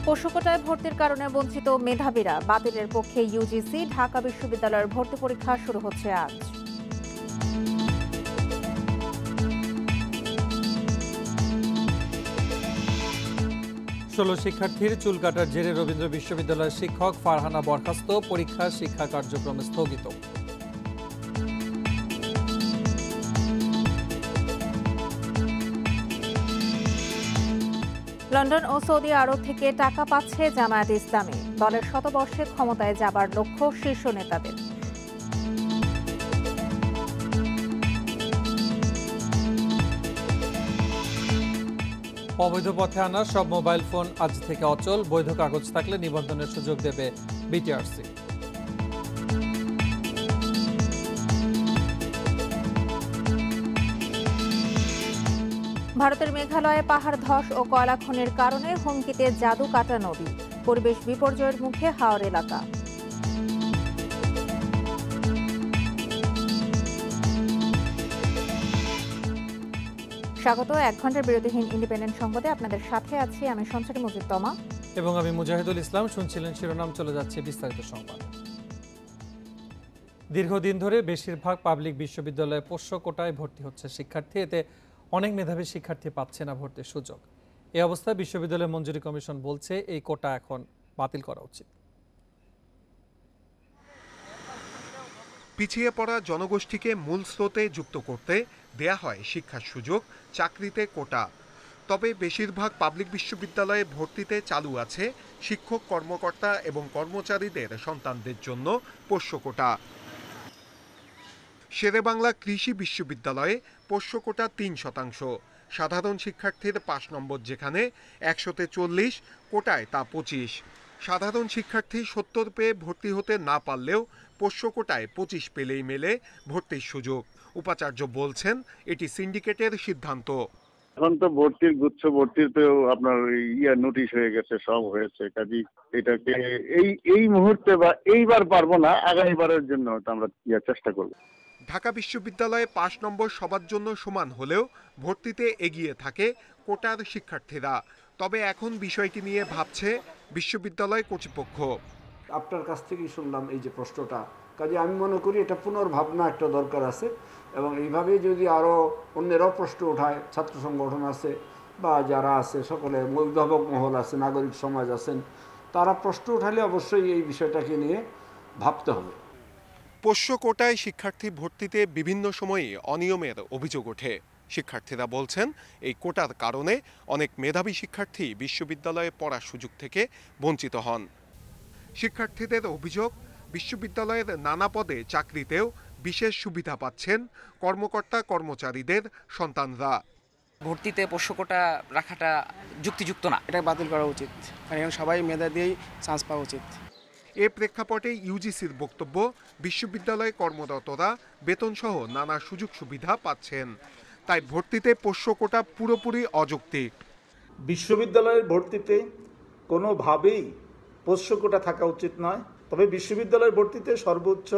পোষ্য কোটায় ভর্তির কারণে বঞ্চিত মেধাবীরা, বাতিলের পক্ষে ইউজিসি। ঢাকা বিশ্ববিদ্যালয়ের ভর্তি পরীক্ষা শুরু হচ্ছে আজ। ষোলো শিক্ষার্থীর চুল কাটার জেরে রবীন্দ্র বিশ্ববিদ্যালয়ের শিক্ষক ফারহানা বরখাস্ত, পরীক্ষা শিক্ষা কার্যক্রম স্থগিত। লন্ডন ও সৌদি আরব থেকে টাকা পাচ্ছে জামায়াতে ইসলামী। দলের শতবর্ষে ক্ষমতায় যাবার লক্ষ্য শীর্ষ নেতাদের। অবৈধ পথে আনা সব মোবাইল ফোন আজ থেকে অচল, বৈধ কাগজ থাকলে নিবন্ধনের সুযোগ দেবে বিটিআরসি। ভারতের মেঘালয়ে পাহাড় ধস ও কয়লা খনির কারণে হুমকিতে জাদু কাটা নদী। পরিবেশ বিপর্যয়ের মুখে হাওর এলাকা। স্বাগত 1 ঘন্টার বিরতিহীন ইন্ডিপেন্ডেন্ট সংবাদে আপনাদের সাথে আছি আমি সঞ্চারী মজিদ-তমা এবং আমি মুজাহিদুল ইসলাম। শুনছিলেন শিরোনাম, চলে যাচ্ছে বিস্তারিত সংবাদ। দীর্ঘদিন ধরে বেশিরভাগ পাবলিক বিশ্ববিদ্যালয়ে পোষ্য কোটায় ভর্তি হচ্ছে শিক্ষার্থী। এতে অনেক মেধাবী শিক্ষার্থী পাচ্ছে না ভর্তির সুযোগ। এই অবস্থায় বিশ্ববিদ্যালয় মঞ্জুরি কমিশন বলছে এই কোটা এখন বাতিল করা উচিত। পিছিয়ে পড়া জনগোষ্ঠীকে মূল স্রোতে যুক্ত করতে দেয়া হয় শিক্ষার সুযোগ, চাকরিতে কোটা। তবে বেশিরভাগ পাবলিক বিশ্ববিদ্যালয়ে ভর্তিতে চালু আছে শিক্ষক, কর্মকর্তা এবং কর্মচারীদের সন্তানদের জন্য পোষ্য কোটা। শেরেবাংলা কৃষি বিশ্ববিদ্যালয়ে পোষ্য কোটা 3%। সাধারণ শিক্ষার্থীর 5 নম্বর যেখানে 100-তে 40, কোটায় তা 25। সাধারণ শিক্ষার্থী 70 পেয়ে ভর্তি হতে না পারলেও পোষ্য কোটায় 25 পেলেই মেলে ভর্তির সুযোগ। উপাচার্য বলছেন এটি সিন্ডিকেটের সিদ্ধান্ত। এখন তো ভর্তির গুচ্ছ ভর্তির তো আপনার নোটিশ হয়ে গেছে, সব হয়েছে। কাজী এটাকে এই মুহূর্তে বা এইবার পারবো না, আগামীবারের জন্য আমরা চেষ্টা করব। ঢাকা বিশ্ববিদ্যালয়ে 5 নম্বর সবার জন্য সমান হলেও ভর্তিতে এগিয়ে থাকে কোটার শিক্ষার্থীরা। তবে এখন বিষয়টি নিয়ে ভাবছে বিশ্ববিদ্যালয় কর্তৃপক্ষ। আপনার কাছ থেকেই শুনলাম এই যে প্রশ্নটা, কাজে আমি মনে করি এটা পুনর্ভাবনা একটা দরকার আছে এবং এইভাবে যদি আরও অন্যেরাও প্রশ্ন ওঠায়, ছাত্র সংগঠন আছে বা যারা আছে সকলে, অভিভাবক মহল আছে, নাগরিক সমাজ আছেন, তারা প্রশ্ন উঠালে অবশ্যই এই বিষয়টাকে নিয়ে ভাবতে হবে। পোষ্য কোটায় শিক্ষার্থী ভর্তিতে বিভিন্ন সময়ে অনিয়মের অভিযোগ ওঠে। শিক্ষার্থীরা বলছেন এই কোটার কারণে অনেক মেধাবী শিক্ষার্থী বিশ্ববিদ্যালয়ে পড়ার সুযোগ থেকে বঞ্চিত হন। শিক্ষার্থীদের অভিযোগ, বিশ্ববিদ্যালয়ের নানা পদে চাকরিতেও বিশেষ সুবিধা পাচ্ছেন কর্মকর্তা কর্মচারীদের সন্তানরা। ভর্তিতে পোষ্য কোটা রাখাটা যুক্তিযুক্ত না, এটা বাতিল করা উচিত, কারণ সবাই মেধা দিয়েই চান্স পাওয়া উচিত। এ প্রেক্ষাপটে ইউজিসির বক্তব্য, বিশ্ববিদ্যালয়ে কর্মরতরা বেতনসহ নানা সুযোগ সুবিধা পাচ্ছেন, তাই ভর্তিতে পোষ্য কোটা পুরোপুরি অযৌক্তিক। বিশ্ববিদ্যালয়ের ভর্তিতে কোনোভাবেই পোষ্য কোটা থাকা উচিত নয়। তবে বিশ্ববিদ্যালয়ের ভর্তিতে সর্বোচ্চ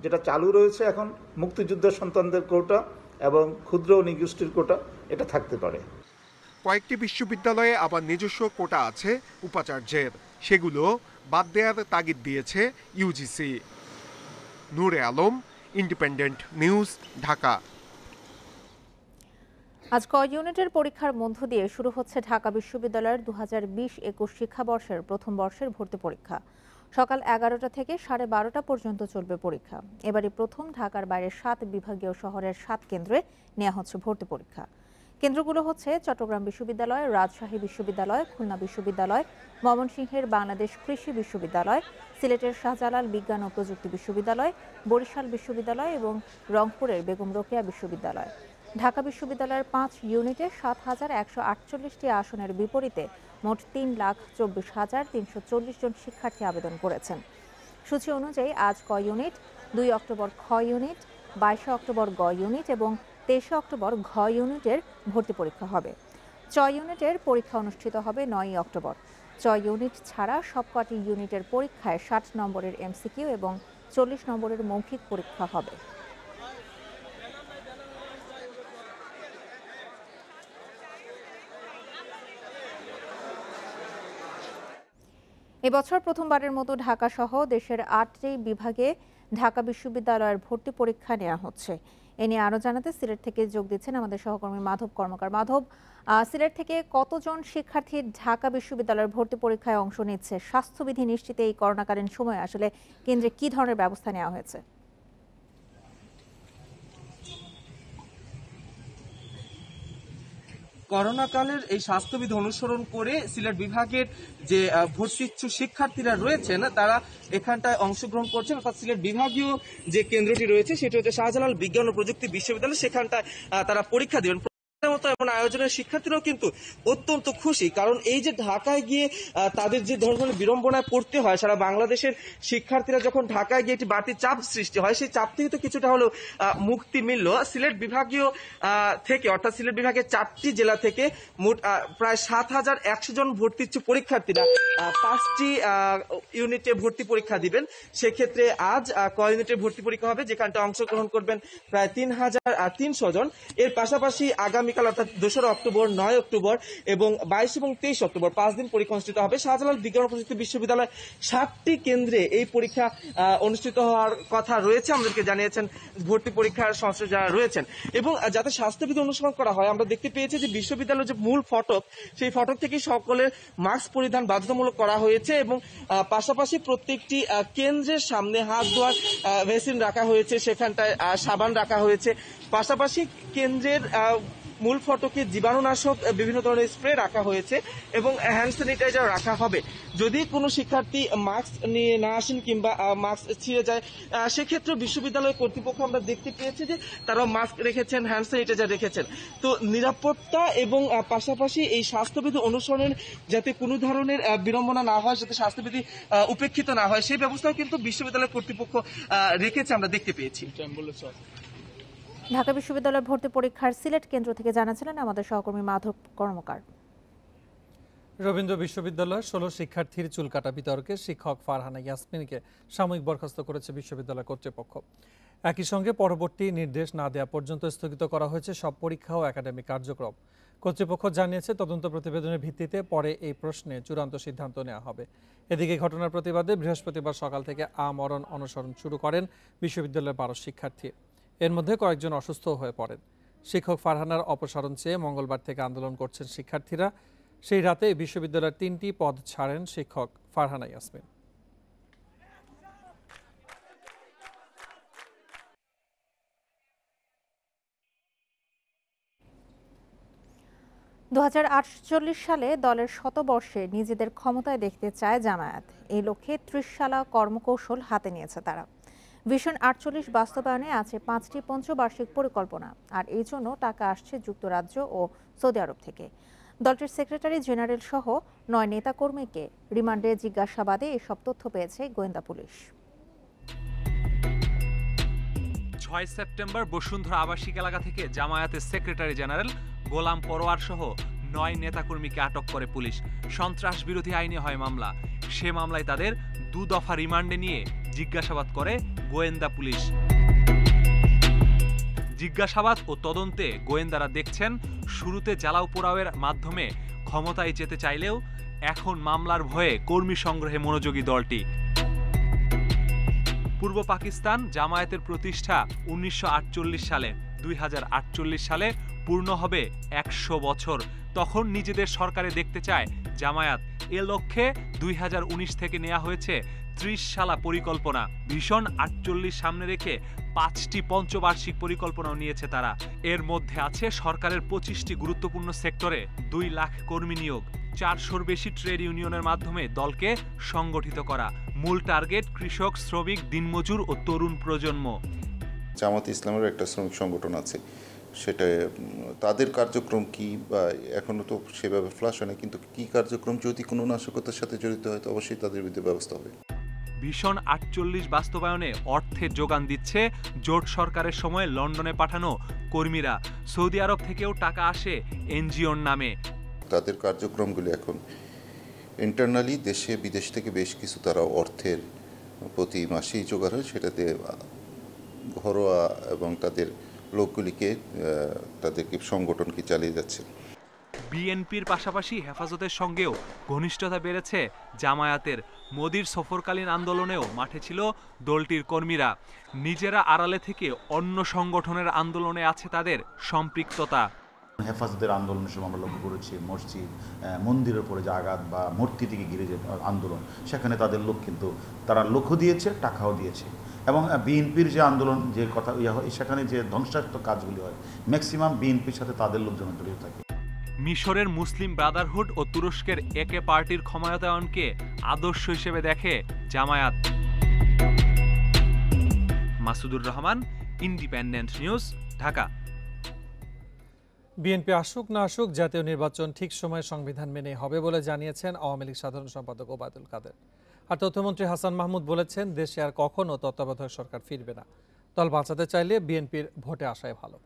যেটা চালু রয়েছে এখন, মুক্তিযোদ্ধা সন্তানদের কোটা এবং ক্ষুদ্র ও নিগোষ্ঠীর কোটা, এটা থাকতে পারে। কয়েকটি বিশ্ববিদ্যালয়ে আবার নিজস্ব কোটা আছে উপাচার্যের, সেগুলো বাদ দেওয়ার তাগিদ দিয়েছে ইউজিসি। নূরে আলম, ইন্ডিপেন্ডেন্ট নিউজ, ঢাকা। আজ ক ইউনিটের পরীক্ষার মধ্য দিয়ে শুরু হচ্ছে ঢাকা বিশ্ববিদ্যালয়ের 2020-21 শিক্ষাবর্ষের প্রথম বর্ষের ভর্তি পরীক্ষা। সকাল 11টা থেকে 12:30 পর্যন্ত চলবে পরীক্ষা। এবারই প্রথম ঢাকার বাইরে 7 বিভাগীয় শহরের 7 কেন্দ্রে নেওয়া হচ্ছে ভর্তি পরীক্ষা। কেন্দ্রগুলো হচ্ছে চট্টগ্রাম বিশ্ববিদ্যালয়, রাজশাহী বিশ্ববিদ্যালয়, খুলনা বিশ্ববিদ্যালয়, ময়মনসিংহের বাংলাদেশ কৃষি বিশ্ববিদ্যালয়, সিলেটের শাহজালাল বিজ্ঞান ও প্রযুক্তি বিশ্ববিদ্যালয়, বরিশাল বিশ্ববিদ্যালয় এবং রংপুরের বেগম রোকেয়া বিশ্ববিদ্যালয়। ঢাকা বিশ্ববিদ্যালয়ের 5 ইউনিটে 7,148টি আসনের বিপরীতে মোট 3,24,340 জন শিক্ষার্থী আবেদন করেছেন। সূচি অনুযায়ী আজ ক ইউনিট, 2 অক্টোবর খ ইউনিট, 22 অক্টোবর গ ইউনিট এবং 23 অক্টোবর ঘ ইউনিটের ভর্তি পরীক্ষা হবে। চ ইউনিটের পরীক্ষা অনুষ্ঠিত হবে 9 অক্টোবর। চ ইউনিট ছাড়া সবকটি ইউনিটের পরীক্ষায় 60 নম্বরের এমসিকিউ এবং 40 নম্বরের মৌখিক পরীক্ষা হবে। এবছর প্রথমবারের মতো ঢাকা সহ দেশের ৮টি বিভাগে ঢাকা বিশ্ববিদ্যালয়ের ভর্তি পরীক্ষা নেওয়া হচ্ছে। এ নিয়ে আরো জানাতে সিলেট থেকে যোগ দিচ্ছেন আমাদের সহকর্মী মাধব কর্মকার। মাধব, সিলেট থেকে কতজন শিক্ষার্থী ঢাকা বিশ্ববিদ্যালয়ের ভর্তি পরীক্ষায় অংশ নিচ্ছে? স্বাস্থ্যবিধি নিশ্চিতে এই করোনাকালীন সময়ে আসলে কেন্দ্রে কি ধরনের ব্যবস্থা নেওয়া হয়েছে? করোনাকালের এই স্বাস্থ্যবিধি অনুসরণ করে সিলেট বিভাগের যে ভর্তি ইচ্ছুক শিক্ষার্থীরা রয়েছেন তারা এখানটায় অংশগ্রহণ করছেন। অর্থাৎ সিলেট বিভাগীয় যে কেন্দ্রটি রয়েছে সেটি হচ্ছে শাহজালাল বিজ্ঞান ও প্রযুক্তি বিশ্ববিদ্যালয়, সেখানটায় তারা পরীক্ষা দেবেন। এমন আয়োজনের শিক্ষার্থীরাও কিন্তু অত্যন্ত খুশি, কারণ এই যে ঢাকায় গিয়ে তাদের যে ধরনের বিড়ম্বনায় পড়তে হয়, সারা বাংলাদেশের শিক্ষার্থীরা যখন ঢাকায় গিয়ে একটি বাড়তি চাপ সৃষ্টি হয়, সেই চাপ থেকে তো কিছুটা হলেও মুক্তি মিলল। সিলেট বিভাগীয় থেকে, অর্থাৎ সিলেট বিভাগের 4টি জেলা থেকে মোট প্রায় ৭,১০০ জন ভর্তি ইচ্ছুক পরীক্ষার্থীরা 5টি ইউনিটে ভর্তি পরীক্ষা দিবেন। সেক্ষেত্রে আজ ক ইউনিটের ভর্তি পরীক্ষা হবে, যেখানটা অংশগ্রহণ করবেন প্রায় ৩,৩০০ জন। এর পাশাপাশি আগামীকাল অর্থাৎ ২রা অক্টোবর, ৯ অক্টোবর এবং ২২ এবং ২৩ অক্টোবর ৫ দিন পরীক্ষা অনুষ্ঠিত হবে। শাহজালাল বিজ্ঞান ও প্রযুক্তি বিশ্ববিদ্যালয় 7টি কেন্দ্রে এই পরীক্ষা অনুষ্ঠিত হওয়ার কথা রয়েছে, আমাদেরকে জানিয়েছেন ভর্তি পরীক্ষার সংশ্লিষ্ট যারা রয়েছেন। এবং যাতে স্বাস্থ্যবিধি অনুসরণ করা হয়, আমরা দেখতে পেয়েছি যে বিশ্ববিদ্যালয়ের যে মূল ফটক, সেই ফটক থেকে সকলের মাস্ক পরিধান বাধ্যতামূলক করা হয়েছে এবং পাশাপাশি প্রত্যেকটি কেন্দ্রের সামনে হাত ধোয়ার মেশিন রাখা হয়েছে, সেখানটায় সাবান রাখা হয়েছে। পাশাপাশি কেন্দ্রের মূল ফটকে জীবাণুনাশক বিভিন্ন ধরনের স্প্রে রাখা হয়েছে এবং হ্যান্ড স্যানিটাইজার রাখা হবে। যদি কোনো শিক্ষার্থী মাস্ক নিয়ে না আসেন কিংবা মাস্ক ছিঁড়ে যায়, সেক্ষেত্রে বিশ্ববিদ্যালয় কর্তৃপক্ষ আমরা দেখতে পেয়েছি যে তারা মাস্ক রেখেছেন, হ্যান্ড স্যানিটাইজার রেখেছেন। তো নিরাপত্তা এবং পাশাপাশি এই স্বাস্থ্যবিধি অনুসরণের যাতে কোনো ধরনের বিড়ম্বনা না হয়, যাতে স্বাস্থ্যবিধি উপেক্ষিত না হয়, সেই ব্যবস্থাও কিন্তু বিশ্ববিদ্যালয় কর্তৃপক্ষ রেখেছে, আমরা দেখতে পেয়েছি। ঢাকা বিশ্ববিদ্যালয়ের ভর্তি পরীক্ষার সিলেট কেন্দ্র থেকে জানাছিলেন আমাদের সহকর্মী মাধব কর্মকার। রবীন্দ্র বিশ্ববিদ্যালয়ের 16 শিক্ষার্থীর চুলকাটা বিতর্কে শিক্ষক ফারহানা ইয়াসমিনকে সাময়িক বরখাস্ত করেছে বিশ্ববিদ্যালয় কর্তৃপক্ষ। একই সঙ্গে পরবর্তী নির্দেশ না দেওয়া পর্যন্ত স্থগিত করা হয়েছে সব পরীক্ষা ও একাডেমিক কার্যক্রম। কর্তৃপক্ষ জানিয়েছে তদন্ত প্রতিবেদনের ভিত্তিতে পরে এই প্রশ্নে চূড়ান্ত সিদ্ধান্ত নেওয়া হবে। এদিকে ঘটনার প্রতিবাদে বৃহস্পতিবার সকাল থেকে আমরণ অনশন শুরু করেন বিশ্ববিদ্যালয়ের 12 শিক্ষার্থী। এর মধ্যে কয়েকজন অসুস্থ হয়ে পড়েন। শিক্ষক ফারহানার অপসারণ চেয়ে মঙ্গলবার থেকে আন্দোলন করছেন শিক্ষার্থীরা। সেই রাতে বিশ্ববিদ্যালয়ের 3টি পদ ছাড়েন শিক্ষক ফারহানা ইয়াসমিন। সালে দলের শতবর্ষে নিজেদের ক্ষমতায় দেখতে চায় জামায়াত। এই লক্ষ্যে 30 শালা কর্মকৌশল হাতে নিয়েছে তারা। ভিশন 48 বাস্তবায়নে আছে 5টি পঞ্চবার্ষিক পরিকল্পনা, আর এই জন্য টাকা আসছে যুক্তরাজ্য ও সৌদি আরব থেকে। দলটির সেক্রেটারি জেনারেল সহ 9 নেতাকর্মীকে রিমান্ডে জিজ্ঞাসাবাদে এসব তথ্য পেয়েছে গোয়েন্দা পুলিশ। 6 সেপ্টেম্বর বসুন্ধরা আবাসিক এলাকা থেকে জামায়াতের সেক্রেটারি জেনারেল গোলাম পরোয়ার সহ 9 নেতাকর্মীকে আটক করে পুলিশ। সন্ত্রাস বিরোধী আইনে হয় মামলা। সে মামলায় তাদের 2 দফা রিমান্ডে নিয়ে জিজ্ঞাসাবাদ করে গোয়েন্দা পুলিশ। জিজ্ঞাসাবাদ ও তদন্তে গোয়েন্দারা দেখছেন শুরুতে জ্বালাও পোড়াওয়ের মাধ্যমে ক্ষমতায় যেতে চাইলেও এখন মামলার ভয়ে কর্মী সংগ্রহে মনোযোগী দলটি। পূর্ব পাকিস্তান জামায়াতের প্রতিষ্ঠা 1948 সালে। 2048 সালে পূর্ণ হবে 100 বছর। তখন নিজেদের সরকারে দেখতে চায় জামায়াত। এ লক্ষ্যে 2019 থেকে নেওয়া হয়েছে 30 শালা পরিকল্পনা। ভিশন 48 সামনে রেখে 5টি পঞ্চবার্ষিক পরিকল্পনাও নিয়েছে তারা। এর মধ্যে আছে সরকারের 25টি গুরুত্বপূর্ণ সেক্টরে 2 লাখ কর্মী নিয়োগ, 400-র বেশি ট্রেড ইউনিয়নের মাধ্যমে দলকে সংগঠিত করা। মূল টার্গেট কৃষক, শ্রমিক, দিনমজুর ও তরুণ প্রজন্ম। জামাত ইসলামের একটা শ্রমিক সংগঠন আছে, সেটা তাদের কার্যক্রম কি বা এখনো তো সেভাবে ফ্লাশ হয় না, কিন্তু কি কার্যক্রম যদি কোনো নাশকতার সাথে জড়িত হয় তো অবশ্যই তাদের বিরুদ্ধে ব্যবস্থা হবে। ভিশন 48 বাস্তবায়নে অর্থের যোগান দিচ্ছে জোট সরকারের সময় লন্ডনে পাঠানো কর্মীরা। সৌদি আরব থেকেও টাকা আসে এনজিওর নামে। তাদের কার্যক্রমগুলি এখন ইন্টারনালি দেশে বিদেশ থেকে বেশ কিছু তারা অর্থের প্রতি মাসেই জোগাড় হয়, সেটাতে ঘরোয়া এবং তাদের লোকগুলিকে তাদেরকে সংগঠনকে চালিয়ে যাচ্ছে। বিএনপির পাশাপাশি হেফাজতের সঙ্গেও ঘনিষ্ঠতা বেড়েছে জামায়াতের। মোদির সফরকালীন আন্দোলনেও মাঠে ছিল দলটির কর্মীরা। নিজেরা আড়ালে থেকে অন্য সংগঠনের আন্দোলনে আছে তাদের সম্পৃক্ততা। হেফাজতের আন্দোলনের সময় আমরা লক্ষ্য করেছি মসজিদ মন্দিরের উপরে যে আঘাত বা মূর্তি থেকে ঘিরে যে আন্দোলন, সেখানে তাদের লোক কিন্তু তারা লক্ষ্য দিয়েছে, টাকাও দিয়েছে। এবং বিএনপির যে আন্দোলন যে কথা সেখানে যে ধ্বংসাত্মক কাজগুলি হয় ম্যাক্সিমাম বিএনপির সাথে তাদের লোকজন জড়িত থাকে। মিশরের মুসলিম ব্রাদারহুড ও তুরস্কের একে পার্টির ক্ষমতায়নকে আদর্শ হিসেবে দেখে Jamaat. Masudur Rahman, independent News, Dhaka. BNP আসুক না আসুক জাতীয় নির্বাচন ঠিক সময়ে সংবিধান মেনে হবে বলে জানিয়েছেন আওয়ামী লীগ সাধারণ সম্পাদক ওবায়দুল কাদের। আর তথ্যমন্ত্রী হাসান মাহমুদ বলেছেন, দেশে আর কখনো তত্ত্বাবধায়ক সরকার ফিরবে না। দল বাঁচাতে চাইলে বিএনপির ভোটে আসাই ভালো।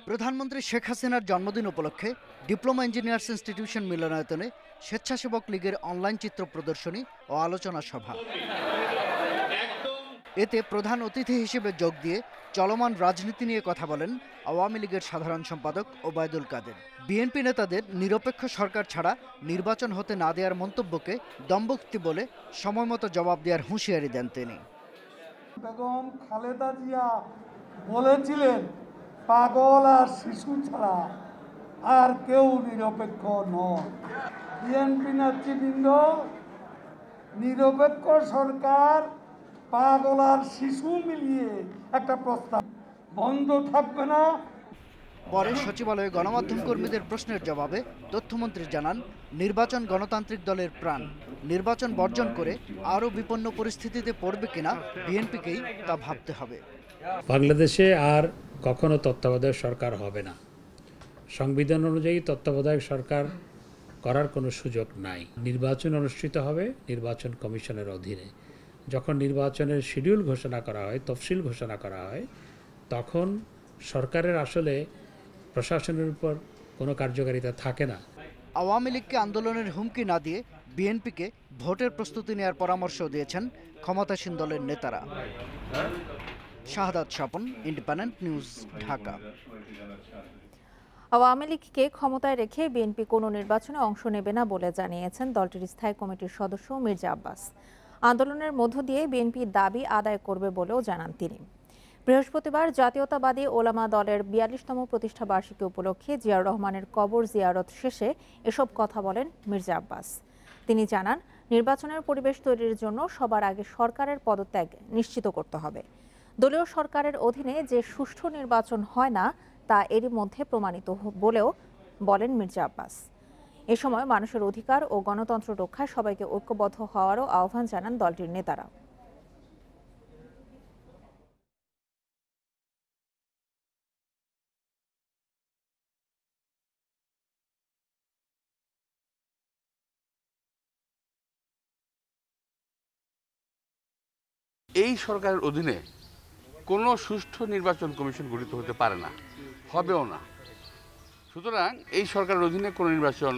প্রধানমন্ত্রী শেখ হাসিনার জন্মদিন উপলক্ষে ডিপ্লোমা ইঞ্জিনিয়ার্স ইনস্টিটিউশন মিলনায়তনে স্বেচ্ছাসেবক লীগের অনলাইন চিত্র প্রদর্শনী ও আলোচনা সভা। এতে প্রধান অতিথি হিসেবে যোগ দিয়ে চলমান রাজনীতি নিয়ে কথা বলেন আওয়ামী লীগের সাধারণ সম্পাদক ওবায়দুল কাদের। বিএনপি নেতাদের নিরপেক্ষ সরকার ছাড়া নির্বাচন হতে না দেওয়ার মন্তব্যকে দম্ভোক্তি বলে সময়মতো জবাব দেওয়ার হুঁশিয়ারি দেন তিনি। বেগম খালেদা জিয়া বলেছিলেন, পাগল আর শিশু ছাড়া আর কেউ নিরপেক্ষ নয়। বিএনপি নেতৃবৃন্দ, নিরপেক্ষ সরকার পাগল আর শিশু মিলিয়ে একটা প্রস্তাব, বন্ধ থাকবে না। পরে সচিবালয়ে গণমাধ্যম কর্মীদের প্রশ্নের জবাবে তথ্যমন্ত্রী জানান, নির্বাচন গণতান্ত্রিক দলের প্রাণ। নির্বাচন বর্জন করে আরও বিপন্ন পরিস্থিতিতে পড়বে কিনা বিএনপিকেই তা ভাবতে হবে। বাংলাদেশে আর কখনো তত্ত্বাবধায়ক সরকার হবে না। সংবিধান অনুযায়ী তত্ত্বাবধায়ক সরকার করার কোনো সুযোগ নাই। নির্বাচন অনুষ্ঠিত হবে নির্বাচন কমিশনের অধীনে। যখন নির্বাচনের শিডিউল ঘোষণা করা হয়, তফসিল ঘোষণা করা হয়, তখন সরকারের আসলে প্রশাসনের উপর কোনো কার্যকারিতা থাকে না। আওয়ামী লীগকে আন্দোলনের হুমকি না দিয়ে বিএনপিকে ভোটের প্রস্তুতি নেওয়ার পরামর্শ দিয়েছেন ক্ষমতাসীন দলের নেতারা। শাহাদাত স্বপন, ইন্ডিপেন্ডেন্ট নিউজ, ঢাকা। আওয়ামী লীগকে ক্ষমতায় রেখে বিএনপি কোনো নির্বাচনে অংশ নেবে না বলে জানিয়েছেন দলটির স্থায়ী কমিটির সদস্য মির্জা আব্বাস। আন্দোলনের মধ্য দিয়ে বিএনপি দাবি আদায় করবে বলেও জানান তিনি। বৃহস্পতিবার জাতীয়তাবাদী ওলামা দলের ৪২তম প্রতিষ্ঠা বার্ষিকী উপলক্ষে জিয়াউর রহমানের কবর জিয়ারত শেষে এসব কথা বলেন মির্জা আব্বাস। তিনি জানান, নির্বাচনের পরিবেশ তৈরির জন্য সবার আগে সরকারের পদত্যাগ নিশ্চিত করতে হবে। দলীয় সরকারের অধীনে যে সুষ্ঠু নির্বাচন হয় না তা এরই মধ্যে প্রমাণিত বলেও বলেন মির্জা আব্বাস। এ সময় মানুষের অধিকার ও গণতন্ত্র রক্ষায় সবাইকে ঐক্যবদ্ধ হওয়ারও আহ্বান জানান দলটির নেতারা। এই সরকারের অধীনে কোনো সুষ্ঠু নির্বাচন কমিশন গঠিত হতে পারে না, হবেও না। সুতরাং এই সরকারের অধীনে কোনো নির্বাচন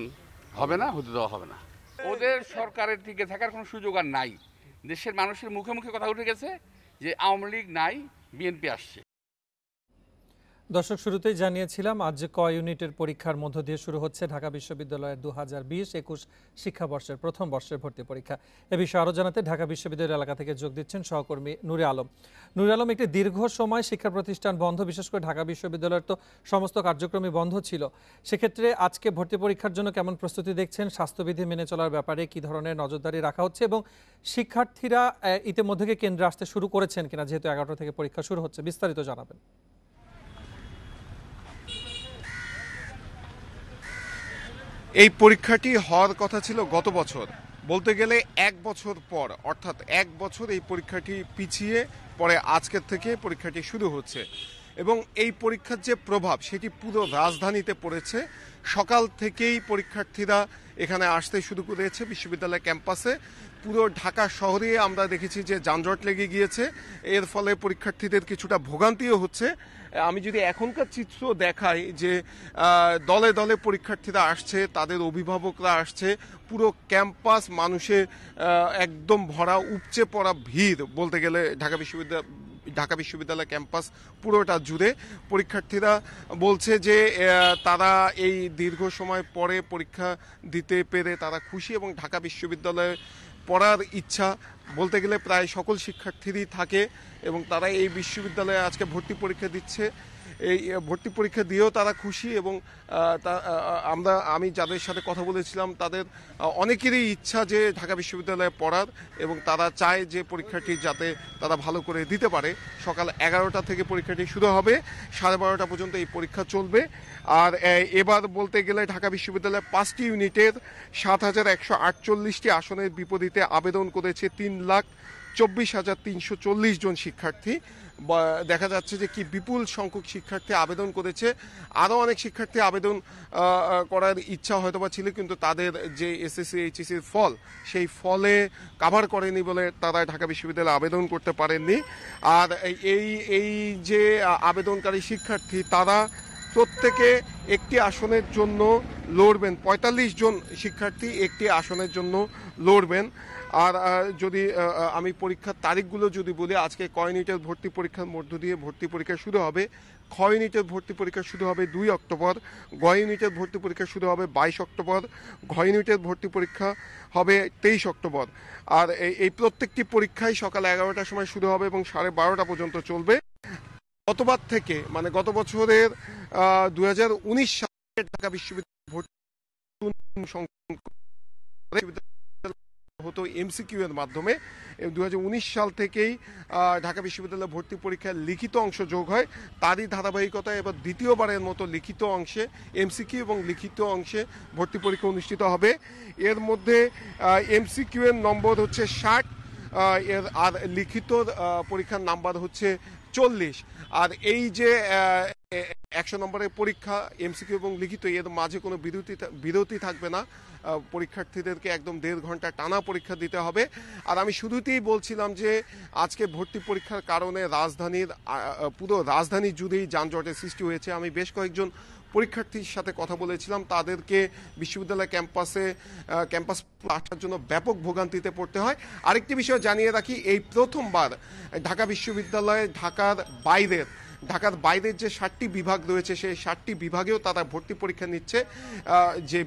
হবে না, হতে দেওয়া হবে না। ওদের সরকারের টিকে থাকার কোনো সুযোগ আর নাই। দেশের মানুষের মুখে মুখে কথা উঠে গেছে যে আওয়ামী লীগ নাই, বিএনপি আসছে। দর্শক, শুরুতেই জানিয়েছিলাম আজ ক ইউনিটের পরীক্ষার মধ্য দিয়ে শুরু হচ্ছে ঢাকা বিশ্ববিদ্যালয়ের 2020-21 শিক্ষাবর্ষের প্রথম বর্ষের ভর্তি পরীক্ষা। এ বিষয়ে আরও জানাতে ঢাকা বিশ্ববিদ্যালয় এলাকা থেকে যোগ দিচ্ছেন সহকর্মী নূরে আলম। নূরে আলম, একটি দীর্ঘ সময় শিক্ষা প্রতিষ্ঠান বন্ধ, বিশেষ করে ঢাকা বিশ্ববিদ্যালয়ের তো সমস্ত কার্যক্রমই বন্ধ ছিল। সেক্ষেত্রে আজকে ভর্তি পরীক্ষার জন্য কেমন প্রস্তুতি দেখছেন? স্বাস্থ্যবিধি মেনে চলার ব্যাপারে কি ধরনের নজরদারি রাখা হচ্ছে এবং শিক্ষার্থীরা ইতিমধ্যে কেন্দ্রে আসতে শুরু করেছেন কিনা, যেহেতু 11টা থেকে পরীক্ষা শুরু হচ্ছে? বিস্তারিত জানাবেন। এই পরীক্ষাটি হওয়ার কথা ছিল গত বছর, বলতে গেলে 1 বছর পর, অর্থাৎ 1 বছর এই পরীক্ষাটি পিছিয়ে পরে আজকের থেকে পরীক্ষাটি শুরু হচ্ছে। এবং এই পরীক্ষার যে প্রভাব সেটি পুরো রাজধানীতে পড়েছে। সকাল থেকেই পরীক্ষার্থীরা এখানে আসতে শুরু করেছে বিশ্ববিদ্যালয় ক্যাম্পাসে। পুরো ঢাকা শহরে আমরা দেখেছি যে যানজট লেগে গিয়েছে, এর ফলে পরীক্ষার্থীদের কিছুটা ভোগান্তিও হচ্ছে। আমি যদি এখনকার চিত্র দেখাই যে দলে দলে পরীক্ষার্থীরা আসছে, তাদের অভিভাবকরা আসছে, পুরো ক্যাম্পাস মানুষে একদম ভরা, উপচে পড়া ভিড় বলতে গেলে ঢাকা ঢাকা বিশ্ববিদ্যালয় ক্যাম্পাস পুরোটা জুড়ে। পরীক্ষার্থীরা বলছে যে তারা এই দীর্ঘ সময় পরে পরীক্ষা দিতে পেরে তারা খুশি এবং ঢাকা বিশ্ববিদ্যালয়ে পড়ার ইচ্ছা বলতে গেলে প্রায় সকল শিক্ষার্থীরই থাকে এবং তারা এই বিশ্ববিদ্যালয়ে আজকে ভর্তি পরীক্ষা দিচ্ছে। এই ভর্তি পরীক্ষা দিয়েও তারা খুশি এবং আমি যাদের সাথে কথা বলেছিলাম তাদের অনেকেরই ইচ্ছা যে ঢাকা বিশ্ববিদ্যালয়ে পড়ার এবং তারা চায় যে পরীক্ষাটি যাতে তারা ভালো করে দিতে পারে। সকাল 11টা থেকে পরীক্ষাটি শুরু হবে, 12:30 পর্যন্ত এই পরীক্ষা চলবে। আর এবার বলতে গেলে ঢাকা বিশ্ববিদ্যালয়ের 5টি ইউনিটের 7,148টি আসনের বিপরীতে আবেদন করেছে 3,24,340 জন শিক্ষার্থী। দেখা যাচ্ছে যে কি বিপুল সংখ্যক শিক্ষার্থী আবেদন করেছে। আরও অনেক শিক্ষার্থী আবেদন করার ইচ্ছা হয়তোবা ছিল, কিন্তু তাদের যে এসএসসি এইচএসসির ফল সেই ফলে কাভার করেনি বলে তারা ঢাকা বিশ্ববিদ্যালয়ে আবেদন করতে পারেননি। আর এই যে আবেদনকারী শিক্ষার্থী তারা প্রত্যেকে একটি আসনের জন্য লড়বেন। 45 জন শিক্ষার্থী একটি আসনের জন্য লড়বেন। আর যদি আমি পরীক্ষার তারিখগুলো যদি বলি, আজকে ক ইউনিটের ভর্তি পরীক্ষার মধ্য দিয়ে ভর্তি পরীক্ষা শুরু হবে। খ ইউনিটের ভর্তি পরীক্ষা শুরু হবে 2 অক্টোবর, গ ইউনিটের ভর্তি পরীক্ষা শুরু হবে 22 অক্টোবর, ঘ ইউনিটের ভর্তি পরীক্ষা হবে 23 অক্টোবর। আর এই প্রত্যেকটি পরীক্ষাই সকাল 11টার সময় শুরু হবে এবং 12:30 পর্যন্ত চলবে। গতবার থেকে মানে গত বছরের 2019 সালে ঢাকা বিশ্ববিদ্যালয় ভর্তি হতো এমসিকিউ এর মাধ্যমে। 2019 সাল থেকেই ঢাকা বিশ্ববিদ্যালয় ভর্তি পরীক্ষায় লিখিত অংশ যোগ হয়। তারই ধারাবাহিকতায় এবার দ্বিতীয়বারের মতো লিখিত অংশে এমসিকিউ এবং লিখিত অংশে ভর্তি পরীক্ষা অনুষ্ঠিত হবে। এর মধ্যে এমসিকিউ এর নম্বর হচ্ছে 60, আর লিখিত পরীক্ষার নাম্বার হচ্ছে 40। আর এই যে 100 নম্বরের পরীক্ষা এমসিকিউ এবং লিখিত, এর মাঝে কোনো বিরতি থাকবে না। পরীক্ষার্থীদেরকে একদম 1.5 ঘন্টা টানা পরীক্ষা দিতে হবে। আর আমি শুরুতেই বলছিলাম যে আজকে ভর্তি পরীক্ষার কারণে পুরো রাজধানী জুড়েই যানজটের সৃষ্টি হয়েছে। আমি বেশ কয়েকজন পরীক্ষার্থীর সাথে কথা বলেছিলাম, তাদেরকে বিশ্ববিদ্যালয় ক্যাম্পাস আসার জন্য ব্যাপক ভোগান্তিতে পড়তে হয়। আরেকটি বিষয় জানিয়ে রাখি, এই প্রথমবার ঢাকা বিশ্ববিদ্যালয়ে ঢাকার বাইরের যে 7টি বিভাগ রয়েছে সেই 7টি বিভাগেও তারা ভর্তি পরীক্ষা নিচ্ছে। যে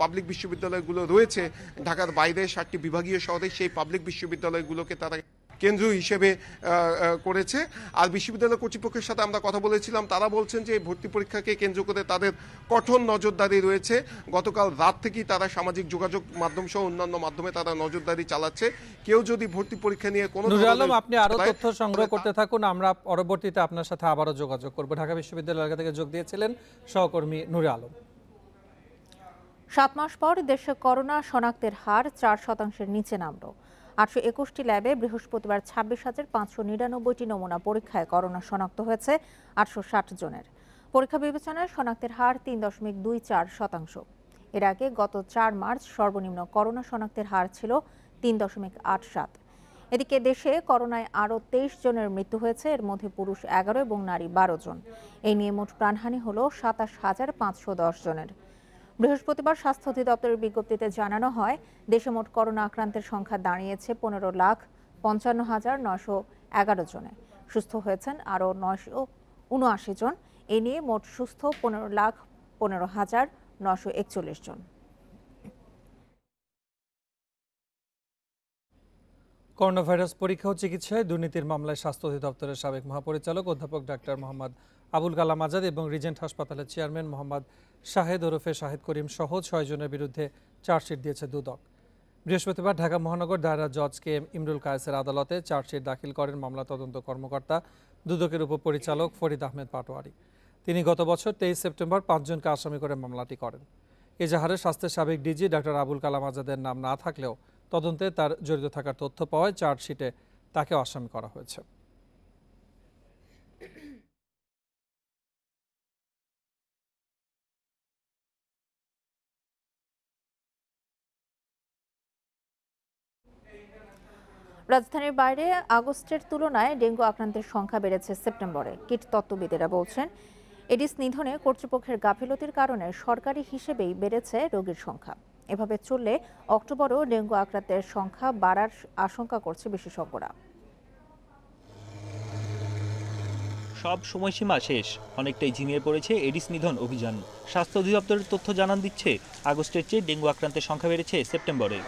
পাবলিক বিশ্ববিদ্যালয়গুলো রয়েছে ঢাকার বাইরে 7টি বিভাগীয় শহরে, সেই পাবলিক বিশ্ববিদ্যালয়গুলোকে তারা কেন্দ্র হিসেবে করেছে। আর বিশ্ববিদ্যালয় কর্তৃপক্ষের সাথে আমরা কথা বলেছিলাম, তারা বলছেন যে ভর্তি পরীক্ষাকে কেন্দ্র করে তাদের কঠোর নজরদারি রয়েছে। গতকাল রাত থেকেই তারা সামাজিক যোগাযোগ মাধ্যম সহ অন্যান্য মাধ্যমে তারা নজরদারি চালাচ্ছে। কেউ যদি ভর্তি পরীক্ষা নিয়ে কোনো আপনি আরো তথ্য সংগ্রহ করতে থাকুন, আমরা পরবর্তীতে আপনার সাথে আবারও যোগাযোগ করব। ঢাকা বিশ্ববিদ্যালয় এলাকা থেকে যোগ দিয়েছিলেন সহকর্মী নুরে আলম। 7 মাস পর দেশে করোনা শনাক্তের হার 4% নিচে নামল। 821টি ল্যাবে বৃহস্পতিবার 26,599টি নমুনা পরীক্ষায় করোনা শনাক্ত হয়েছে 860 জনের। পরীক্ষা বিবেচনায় শনাক্তের হার 3.24%। এর আগে গত 4 মার্চ সর্বনিম্ন করোনা শনাক্তের হার ছিল 3.87। এদিকে দেশে করোনায় আরও 23 জনের মৃত্যু হয়েছে, এর মধ্যে পুরুষ 11 এবং নারী 12 জন। এই নিয়ে মোট প্রাণহানি হল 27,510 জনের। বৃহস্পতিবার স্বাস্থ্য অধিদপ্তরের বিজ্ঞপ্তিতে জানানো হয়, দেশে মোট করোনা আক্রান্তের সংখ্যা দাঁড়িয়েছে 15,55,911 জনে। সুস্থ হয়েছেন আরও 979 জন। এ নিয়ে মোট সুস্থ 15,15,941 জন। করোনা ভাইরাস পরীক্ষা ও চিকিৎসায় দুর্নীতির মামলায় স্বাস্থ্য অধিদপ্তরের সাবেক মহাপরিচালক অধ্যাপক ডাক্তার মোহাম্মদ আবুল কালাম আজাদ এবং রিজেন্ট হাসপাতালের চেয়ারম্যান মোহাম্মদ শাহেদ ওরফে শাহেদ করিম সহ 6 জনের বিরুদ্ধে চার্জশিট দিয়েছে দুদক। বৃহস্পতিবার ঢাকা মহানগর দায়রা জজ কে এম ইমরুল কায়েসের আদালতে চার্জশিট দাখিল করেন মামলা তদন্ত কর্মকর্তা দুদকের উপপরিচালক ফরিদ আহমেদ পাটোয়ারি। তিনি গত বছর 23 সেপ্টেম্বর 5 জনকে আসামি করে মামলাটি করেন। এজাহারে স্বাস্থ্যের সাবেক ডিজি ডাক্তার আবুল কালাম আজাদের নাম না থাকলেও তদন্তে তার জড়িত থাকার তথ্য পাওয়ায় চার্জশিটে তাকে আসামি করা হয়েছে। রাজধানীর বাইরে আগস্টের তুলনায় ডেঙ্গু আক্রান্তের সংখ্যা বেড়েছে সেপ্টেম্বরে। কীটতত্ত্ববিদেরা বলছেন, এডিস নিধনে কর্তৃপক্ষের গাফিলতির কারণে সরকারি হিসেবেই বেড়েছে রোগীর সংখ্যা। এভাবে চললে অক্টোবরেও ডেঙ্গু আক্রান্তের সংখ্যা বাড়ার আশঙ্কা করছে বিশেষজ্ঞরা। সব সময়সীমা শেষ, অনেকটাই ঝিমিয়ে পড়েছে এডিস নিধন অভিযান। স্বাস্থ্য অধিদপ্তরের তথ্য জানান দিচ্ছে, আগস্টের চেয়ে ডেঙ্গু আক্রান্তের সংখ্যা বেড়েছে সেপ্টেম্বরে।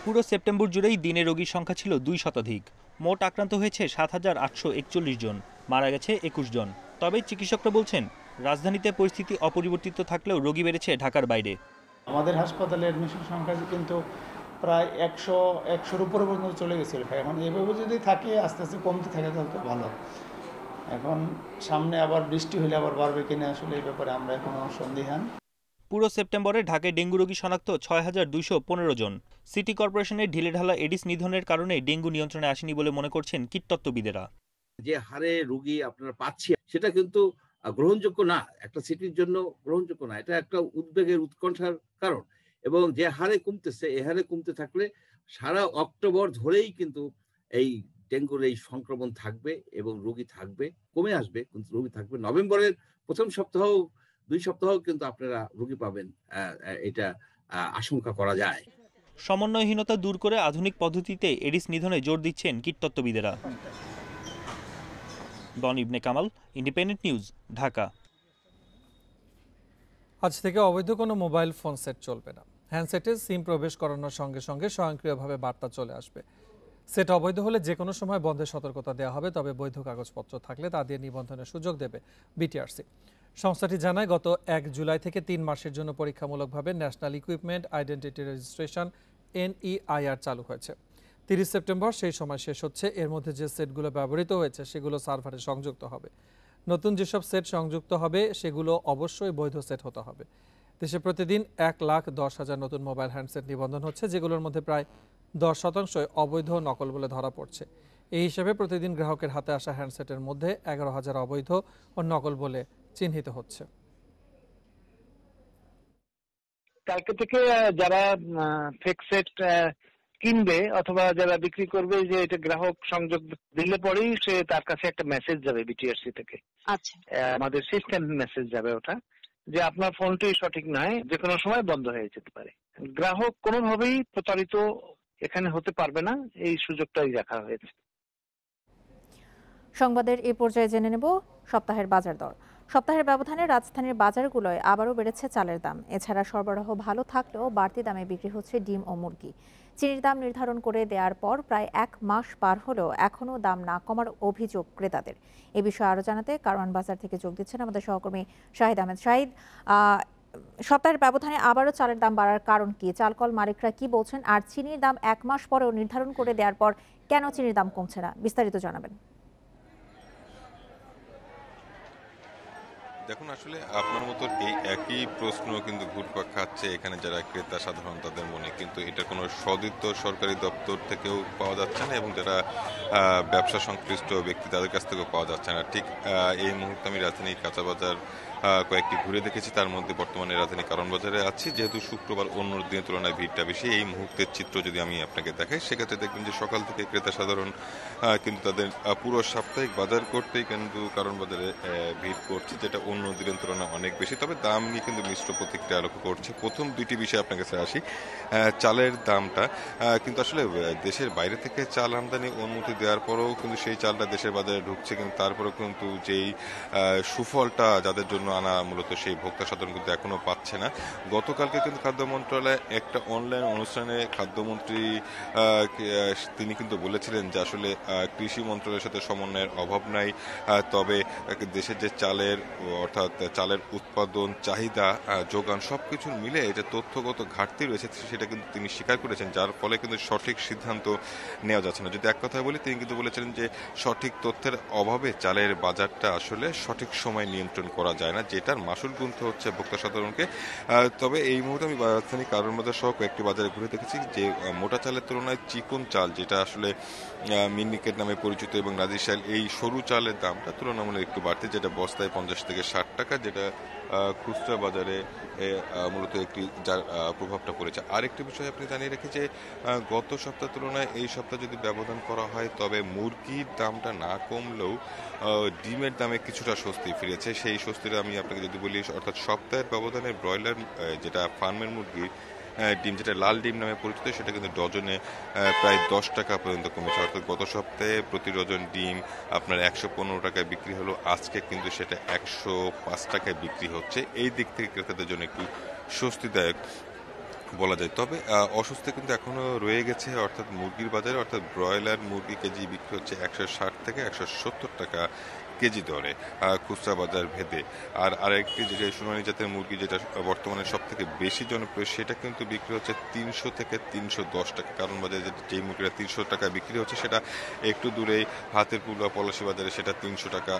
পুরো সেপ্টেম্বর জুড়েই দিনে রোগীর সংখ্যা ছিল 2 শতাধিক। মোট আক্রান্ত হয়েছে 7,841 জন, মারা গেছে 21 জন। তবে চিকিৎসকরা বলছেন, রাজধানীতে পরিস্থিতি অপরিবর্তিত থাকলেও রোগী বেড়েছে ঢাকার বাইরে। আমাদের হাসপাতালে অ্যাডমিশন সংখ্যা কিন্তু প্রায় 100-100-র উপরে পর্যন্ত চলে গেছিল। এখন এভাবে যদি থাকে আস্তে আস্তে কমতে থাকে তাহলে তো ভালো। এখন সামনে আবার বৃষ্টি হলে আবার বাড়বে কিনা আসলে এই ব্যাপারে আমরা এখনো সন্দিহান। পুরো সেপ্টেম্বরে ঢাকায় ডেঙ্গু রোগী শনাক্ত 6,215 জন। সিটি কর্পোরেশনের ঢিলেঢালা এডিস নিধনের কারণে ডেঙ্গু নিয়ন্ত্রণে আসেনি বলে মনে করছেন কীটতত্ত্ববিদেরা। যে হারে রোগী আপনারা পাচ্ছি সেটা কিন্তু গ্রহণযোগ্য না, একটা সিটির জন্য গ্রহণযোগ্য না। এটা একটা উদ্বেগের উৎকণ্ঠার কারণ, এবং যে হারে কমতেছে এ হারে কমতে থাকলে সারা অক্টোবর ধরেই কিন্তু এই ডেঙ্গুর এই সংক্রমণ থাকবে এবং রোগী থাকবে, কমে আসবে কিন্তু রোগী থাকবে। নভেম্বরের প্রথম সপ্তাহ 2 সপ্তাহ কিন্তু আপনারা রোগী পাবেন, এটা আশঙ্কা করা যায়। সমন্বয়হীনতা দূর করে আধুনিক পদ্ধতিতে এডিস নিধনে জোর দিচ্ছেন কীটতত্ত্ববিদেরা। ডন ইবনে কামাল, ইন্ডিপেন্ডেন্ট নিউজ, ঢাকা। আজ থেকে অবৈধ কোনো মোবাইল ফোন সেট চলবে না। হ্যান্ডসেটে সিম প্রবেশ করানোর সঙ্গে সঙ্গে স্বয়ংক্রিয়ভাবে বার্তা চলে আসবে। সেট অবৈধ হলে যে কোনো সময় বন্ধের সতর্কতা দেওয়া হবে, তবে বৈধ কাগজপত্র থাকলে তা দিয়ে নিবন্ধনের সুযোগ দেবে বিটিআরসি। সংস্থাটি জানায়, গত 1 জুলাই থেকে 3 মাসের জন্য পরীক্ষামূলকভাবে national equipment identity registration NEIR চালু হয়েছে। 30 সেপ্টেম্বর সেই সময় শেষ হচ্ছে। এর মধ্যে যে সেটগুলো ব্যবহৃত হয়েছে সেগুলো সার্ভারে সংযুক্ত হবে। নতুন যেসব সেট সংযুক্ত হবে সেগুলো অবশ্যই বৈধ সেট হতে হবে। দেশে প্রতিদিন 1,10,000 নতুন মোবাইল হ্যান্ডসেট নিবন্ধন হচ্ছে, যেগুলোর মধ্যে প্রায় 10% অবৈধ নকল বলে ধরা পড়ছে। এই হিসেবে প্রতিদিন গ্রাহকের হাতে আসা হ্যান্ডসেটের মধ্যে 11,000 অবৈধ ও নকল বলে চিহ্নিত হচ্ছে। কালকে থেকে যারা ফেক সেট কিনবে অথবা যারা বিক্রি করবে, যে এটা গ্রাহক সংযোগ দিলে পরেই সে তার কাছে একটা মেসেজ যাবে বিটিআরসি থেকে। আচ্ছা, আমাদের সিস্টেম মেসেজ যাবে ওটা, যে আপনার ফোনটি সঠিক নয়, যে কোনো সময় বন্ধ হয়ে যেতে পারে। গ্রাহক কোনোভাবেই প্রতারিত এখানে হতে পারবে না, এই সুযোগটাই রাখা হয়েছে। সংবাদের এই পর্যায়ে জেনে নেব সপ্তাহের বাজার দর। সপ্তাহের ব্যবধানে রাজধানীর বাজারগুলোয় আবারও বেড়েছে চালের দাম। এছাড়া সরবরাহ ভালো থাকলেও বাড়তি দামে বিক্রি হচ্ছে ডিম ও মুরগি। চিনির দাম নির্ধারণ করে দেওয়ার পর প্রায় 1 মাস পার হলেও এখনও দাম না কমার অভিযোগ ক্রেতাদের। এ বিষয়ে আরও জানাতে কারওয়ান বাজার থেকে যোগ দিচ্ছেন আমাদের সহকর্মী শাহিদ আহমেদ। শাহিদ, সপ্তাহের ব্যবধানে আবারও চালের দাম বাড়ার কারণ কি? চালকল মালিকরা কি বলছেন? আর চিনির দাম 1 মাস পরেও নির্ধারণ করে দেওয়ার পর কেন চিনির দাম কমছে না? বিস্তারিত জানাবেন। দেখুন, আসলে আপনার মতো এই একই প্রশ্ন কিন্তু ঘুরপাক খাচ্ছে এখানে যারা ক্রেতা সাধারণ তাদের মনে, কিন্তু এটা কোনো সদিত সরকারি দপ্তর থেকেও পাওয়া যাচ্ছে না এবং যারা ব্যবসা সংশ্লিষ্ট ব্যক্তি তাদের কাছ থেকেও পাওয়া যাচ্ছে না। ঠিক এই মুহূর্তে আমি রাজধানীর কাঁচা বাজার কয়েকটি ঘুরে দেখেছি, তার মধ্যে বর্তমানে রাজধানী কারওয়ান বাজারে আছি। যেহেতু শুক্রবার অন্য দিনের তুলনায় ভিড়টা বেশি, এই মুহূর্তের চিত্র যদি আমি আপনাকে দেখাই সেক্ষেত্রে দেখবেন যে সকাল থেকে ক্রেতা সাধারণ কিন্তু তাদের পুরো সাপ্তাহিক বাজার করতেই কিন্তু কারওয়ান বাজারে ভিড় করছে, যেটা অন্য দিনের তুলনায় অনেক বেশি। তবে দাম নিয়ে কিন্তু মিশ্র প্রতিক্রিয়া লক্ষ্য করছে। প্রথম দুইটি বিষয়ে আপনার কাছে আসি। চালের দামটা কিন্তু আসলে দেশের বাইরে থেকে চাল আমদানি অনুমতি দেওয়ার পরেও কিন্তু সেই চালটা দেশের বাজারে ঢুকছে, কিন্তু তারপরেও কিন্তু যেই সুফলটা যাদের জন্য আনা মূলত সেই ভোক্তা সাধারণ কিন্তু এখনো পাচ্ছে না। গতকালকে কিন্তু খাদ্য মন্ত্রণালয় একটা অনলাইন অনুষ্ঠানে খাদ্যমন্ত্রী তিনি কিন্তু বলেছিলেন যে আসলে কৃষি মন্ত্রণালয়ের সাথে সমন্বয়ের অভাব নাই, তবে দেশের যে চালের অর্থাৎ চালের উৎপাদন, চাহিদা, যোগান সবকিছুর মিলে যে তথ্যগত ঘাটতি রয়েছে সেটা কিন্তু তিনি স্বীকার করেছেন, যার ফলে কিন্তু সঠিক সিদ্ধান্ত নেওয়া যাচ্ছে না। যদি এক কথায় বলি, তিনি কিন্তু বলেছিলেন যে সঠিক তথ্যের অভাবে চালের বাজারটা আসলে সঠিক সময় নিয়ন্ত্রণ করা যায় না, যেটার মাসুল গুনতে হচ্ছে ভোক্তা সাধারণকে। তবে এই মুহূর্তে আমি রাজধানী কারওয়ান বাজার সহ কয়েকটি বাজারে ঘুরে দেখেছি যে মোটা চালের তুলনায় চিকন চাল, যেটা আসলে মিনিকেট নামে পরিচিত, এবং নাজির চাল, এই সরু চালের দামটা তুলনামূলক একটু বাড়তি, যেটা বস্তায় 50 থেকে 60 টাকা, যেটা খুচরা বাজারে মূলত একটি যার প্রভাবটা পড়েছে। আরেকটি বিষয় আপনি জানিয়ে রেখে যে গত সপ্তাহের তুলনায় এই সপ্তাহ যদি ব্যবধান করা হয় তবে মুরগির দামটা না কমলেও ডিমের দামে কিছুটা স্বস্তি ফিরেছে। সেই স্বস্তিটা আমি আপনাকে যদি বলি, অর্থাৎ সপ্তাহের ব্যবধানে ব্রয়লার যেটা ফার্মের মুরগি ডিম, যেটা লাল ডিম নামে পরিচিত, সেটা কিন্তু ডজনে প্রায় 10 টাকা পর্যন্ত কমেছে। অর্থাৎ গত সপ্তাহে প্রতি ডজন ডিম আপনার 115 টাকায় বিক্রি হলো, আজকে কিন্তু সেটা 105 টাকায় বিক্রি হচ্ছে। এই দিক থেকে ক্রেতাদের জন্য একটু স্বস্তিদায়ক বলা যায়। তবে অস্বস্তি কিন্তু এখনো রয়ে গেছে, অর্থাৎ মুরগির বাজারে। অর্থাৎ ব্রয়লার মুরগি কেজি বিক্রি হচ্ছে 160 থেকে 170 টাকা কেজি দরে খুচরা বাজার ভেদে। আর আরেকটি যে সোনালী জাতের মুরগি, যেটা বর্তমানে সব থেকে বেশি জনপ্রিয়, সেটা কিন্তু বিক্রি হচ্ছে 300 থেকে 310 টাকা। কারণ বাজারে যে মুরগিটা 300 টাকায় বিক্রি হচ্ছে, সেটা একটু দূরেই হাতের পুল বা পলাশী বাজারে সেটা 300 টাকা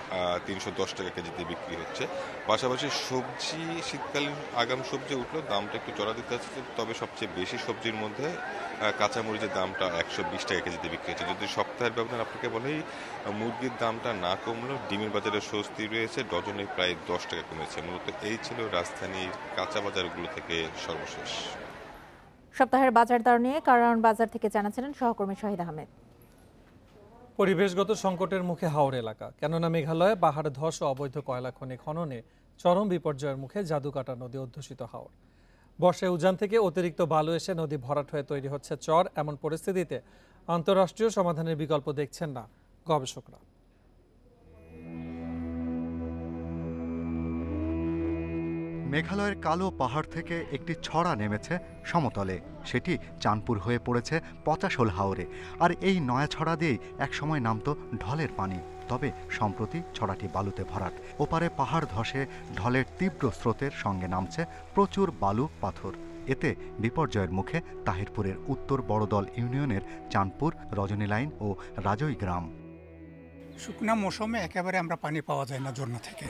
310 টাকা কেজিতে বিক্রি হচ্ছে। পাশাপাশি সবজি, শীতকালীন আগাম সবজি উঠলো, দামটা একটু চড়া দিতে হচ্ছে। তবে সবচেয়ে বেশি সবজির মধ্যে কাঁচামরিচের দামটা 120 টাকা কেজিতে বিক্রি হচ্ছে। যদি সপ্তাহের ব্যবধান আপনাকে বলেই মুরগির দামটা না কমলেও ডিমের বাজারে স্বস্তি রয়েছে, ডজনে প্রায় 10 টাকা কমেছে। মূলত এই ছিল রাজধানীর কাঁচা বাজারগুলো থেকে সর্বশেষ। সপ্তাহের বাজার দর নিয়ে কারণ বাজার থেকে জানাচ্ছিলেন সহকর্মী শাহিদ আহমেদ। পরিবেশগত সংকটের মুখে হাওর এলাকা, কেননা মেঘালয়ে পাহাড় ধস ও অবৈধ কয়লা খনি খননে চরম বিপর্যয়ের মুখে জাদুকাটা নদী অধ্যুষিত হাওর। বর্ষায় উজান থেকে অতিরিক্ত বালু এসে নদী ভরাট হয়ে তৈরি হচ্ছে চর। এমন পরিস্থিতিতে আন্তঃরাষ্ট্রীয় সমাধানের বিকল্প দেখছেন না গবেষকরা। মেঘালয়ের কালো পাহাড় থেকে একটি ছড়া নেমেছে সমতলে, সেটি চাঁদপুর হয়ে পড়েছে পচাশোল হাওরে। আর এই নয়া ছড়া দিয়েই একসময় নামতো ঢলের পানি। তবে সম্প্রতি ছড়াটি বালুতে ভরাট। ওপারে পাহাড় ধসে ঢলের তীব্র স্রোতের সঙ্গে নামছে প্রচুর বালু পাথর। এতে বিপর্যয়ের মুখে তাহিরপুরের উত্তর বড়দল ইউনিয়নের চাঁদপুর, রজনী লাইন ও রাজই গ্রাম। শুকনা মৌসুমে একেবারে আমরা পানি পাওয়া যায় না ঝর্ণা থেকে।